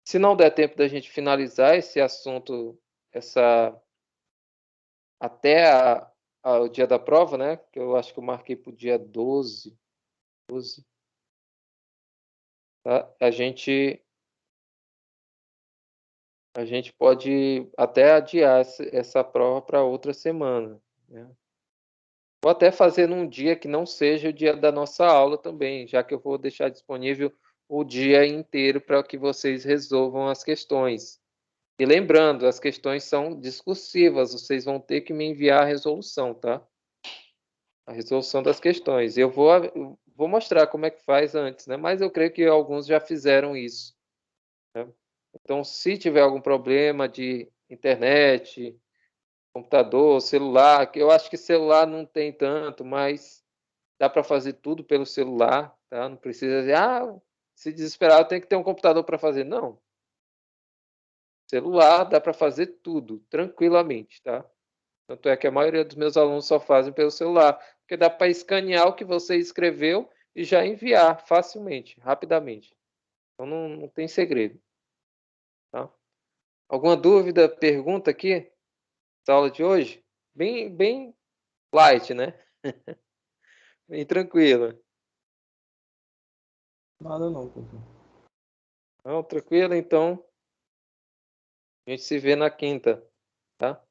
Se não der tempo da gente finalizar esse assunto, até o dia da prova, né? Que eu acho que eu marquei para o dia 12. Tá? A gente pode até adiar essa prova para outra semana, né? Ou até fazer num dia que não seja o dia da nossa aula também, já que eu vou deixar disponível o dia inteiro para que vocês resolvam as questões. E lembrando, as questões são discursivas, vocês vão ter que me enviar a resolução, tá? A resolução das questões. Eu vou mostrar como é que faz antes, né? Mas eu creio que alguns já fizeram isso, né? Então, se tiver algum problema de internet, computador, celular, que eu acho que celular não tem tanto, mas dá para fazer tudo pelo celular, tá? Não precisa dizer, se desesperar, eu tenho que ter um computador para fazer. Não. Celular dá para fazer tudo, tranquilamente, tá? Tanto é que a maioria dos meus alunos só fazem pelo celular, porque dá para escanear o que você escreveu e já enviar facilmente, rapidamente. Então não tem segredo, tá? Alguma dúvida, pergunta aqui? Essa aula de hoje? Bem light, né? Bem tranquila. Nada não, professor. Não, tranquilo, então. A gente se vê na quinta, tá?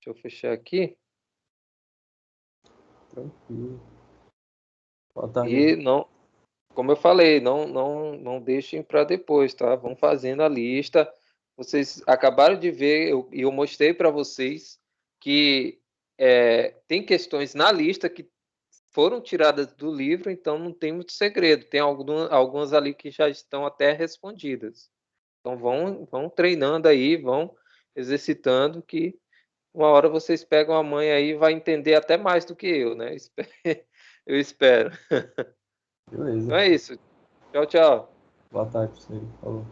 Deixa eu fechar aqui. Tranquilo. Boa tarde. E não, como eu falei, não deixem para depois, tá? Vão fazendo a lista. Vocês acabaram de ver, eu mostrei para vocês que tem questões na lista que foram tiradas do livro, então não tem muito segredo. Tem algumas ali que já estão até respondidas. Então vão treinando aí, vão exercitando, que uma hora vocês pegam a mãe aí e vai entender até mais do que eu, né? Eu espero. Beleza. Então é isso. Tchau, tchau. Boa tarde pra você. Falou.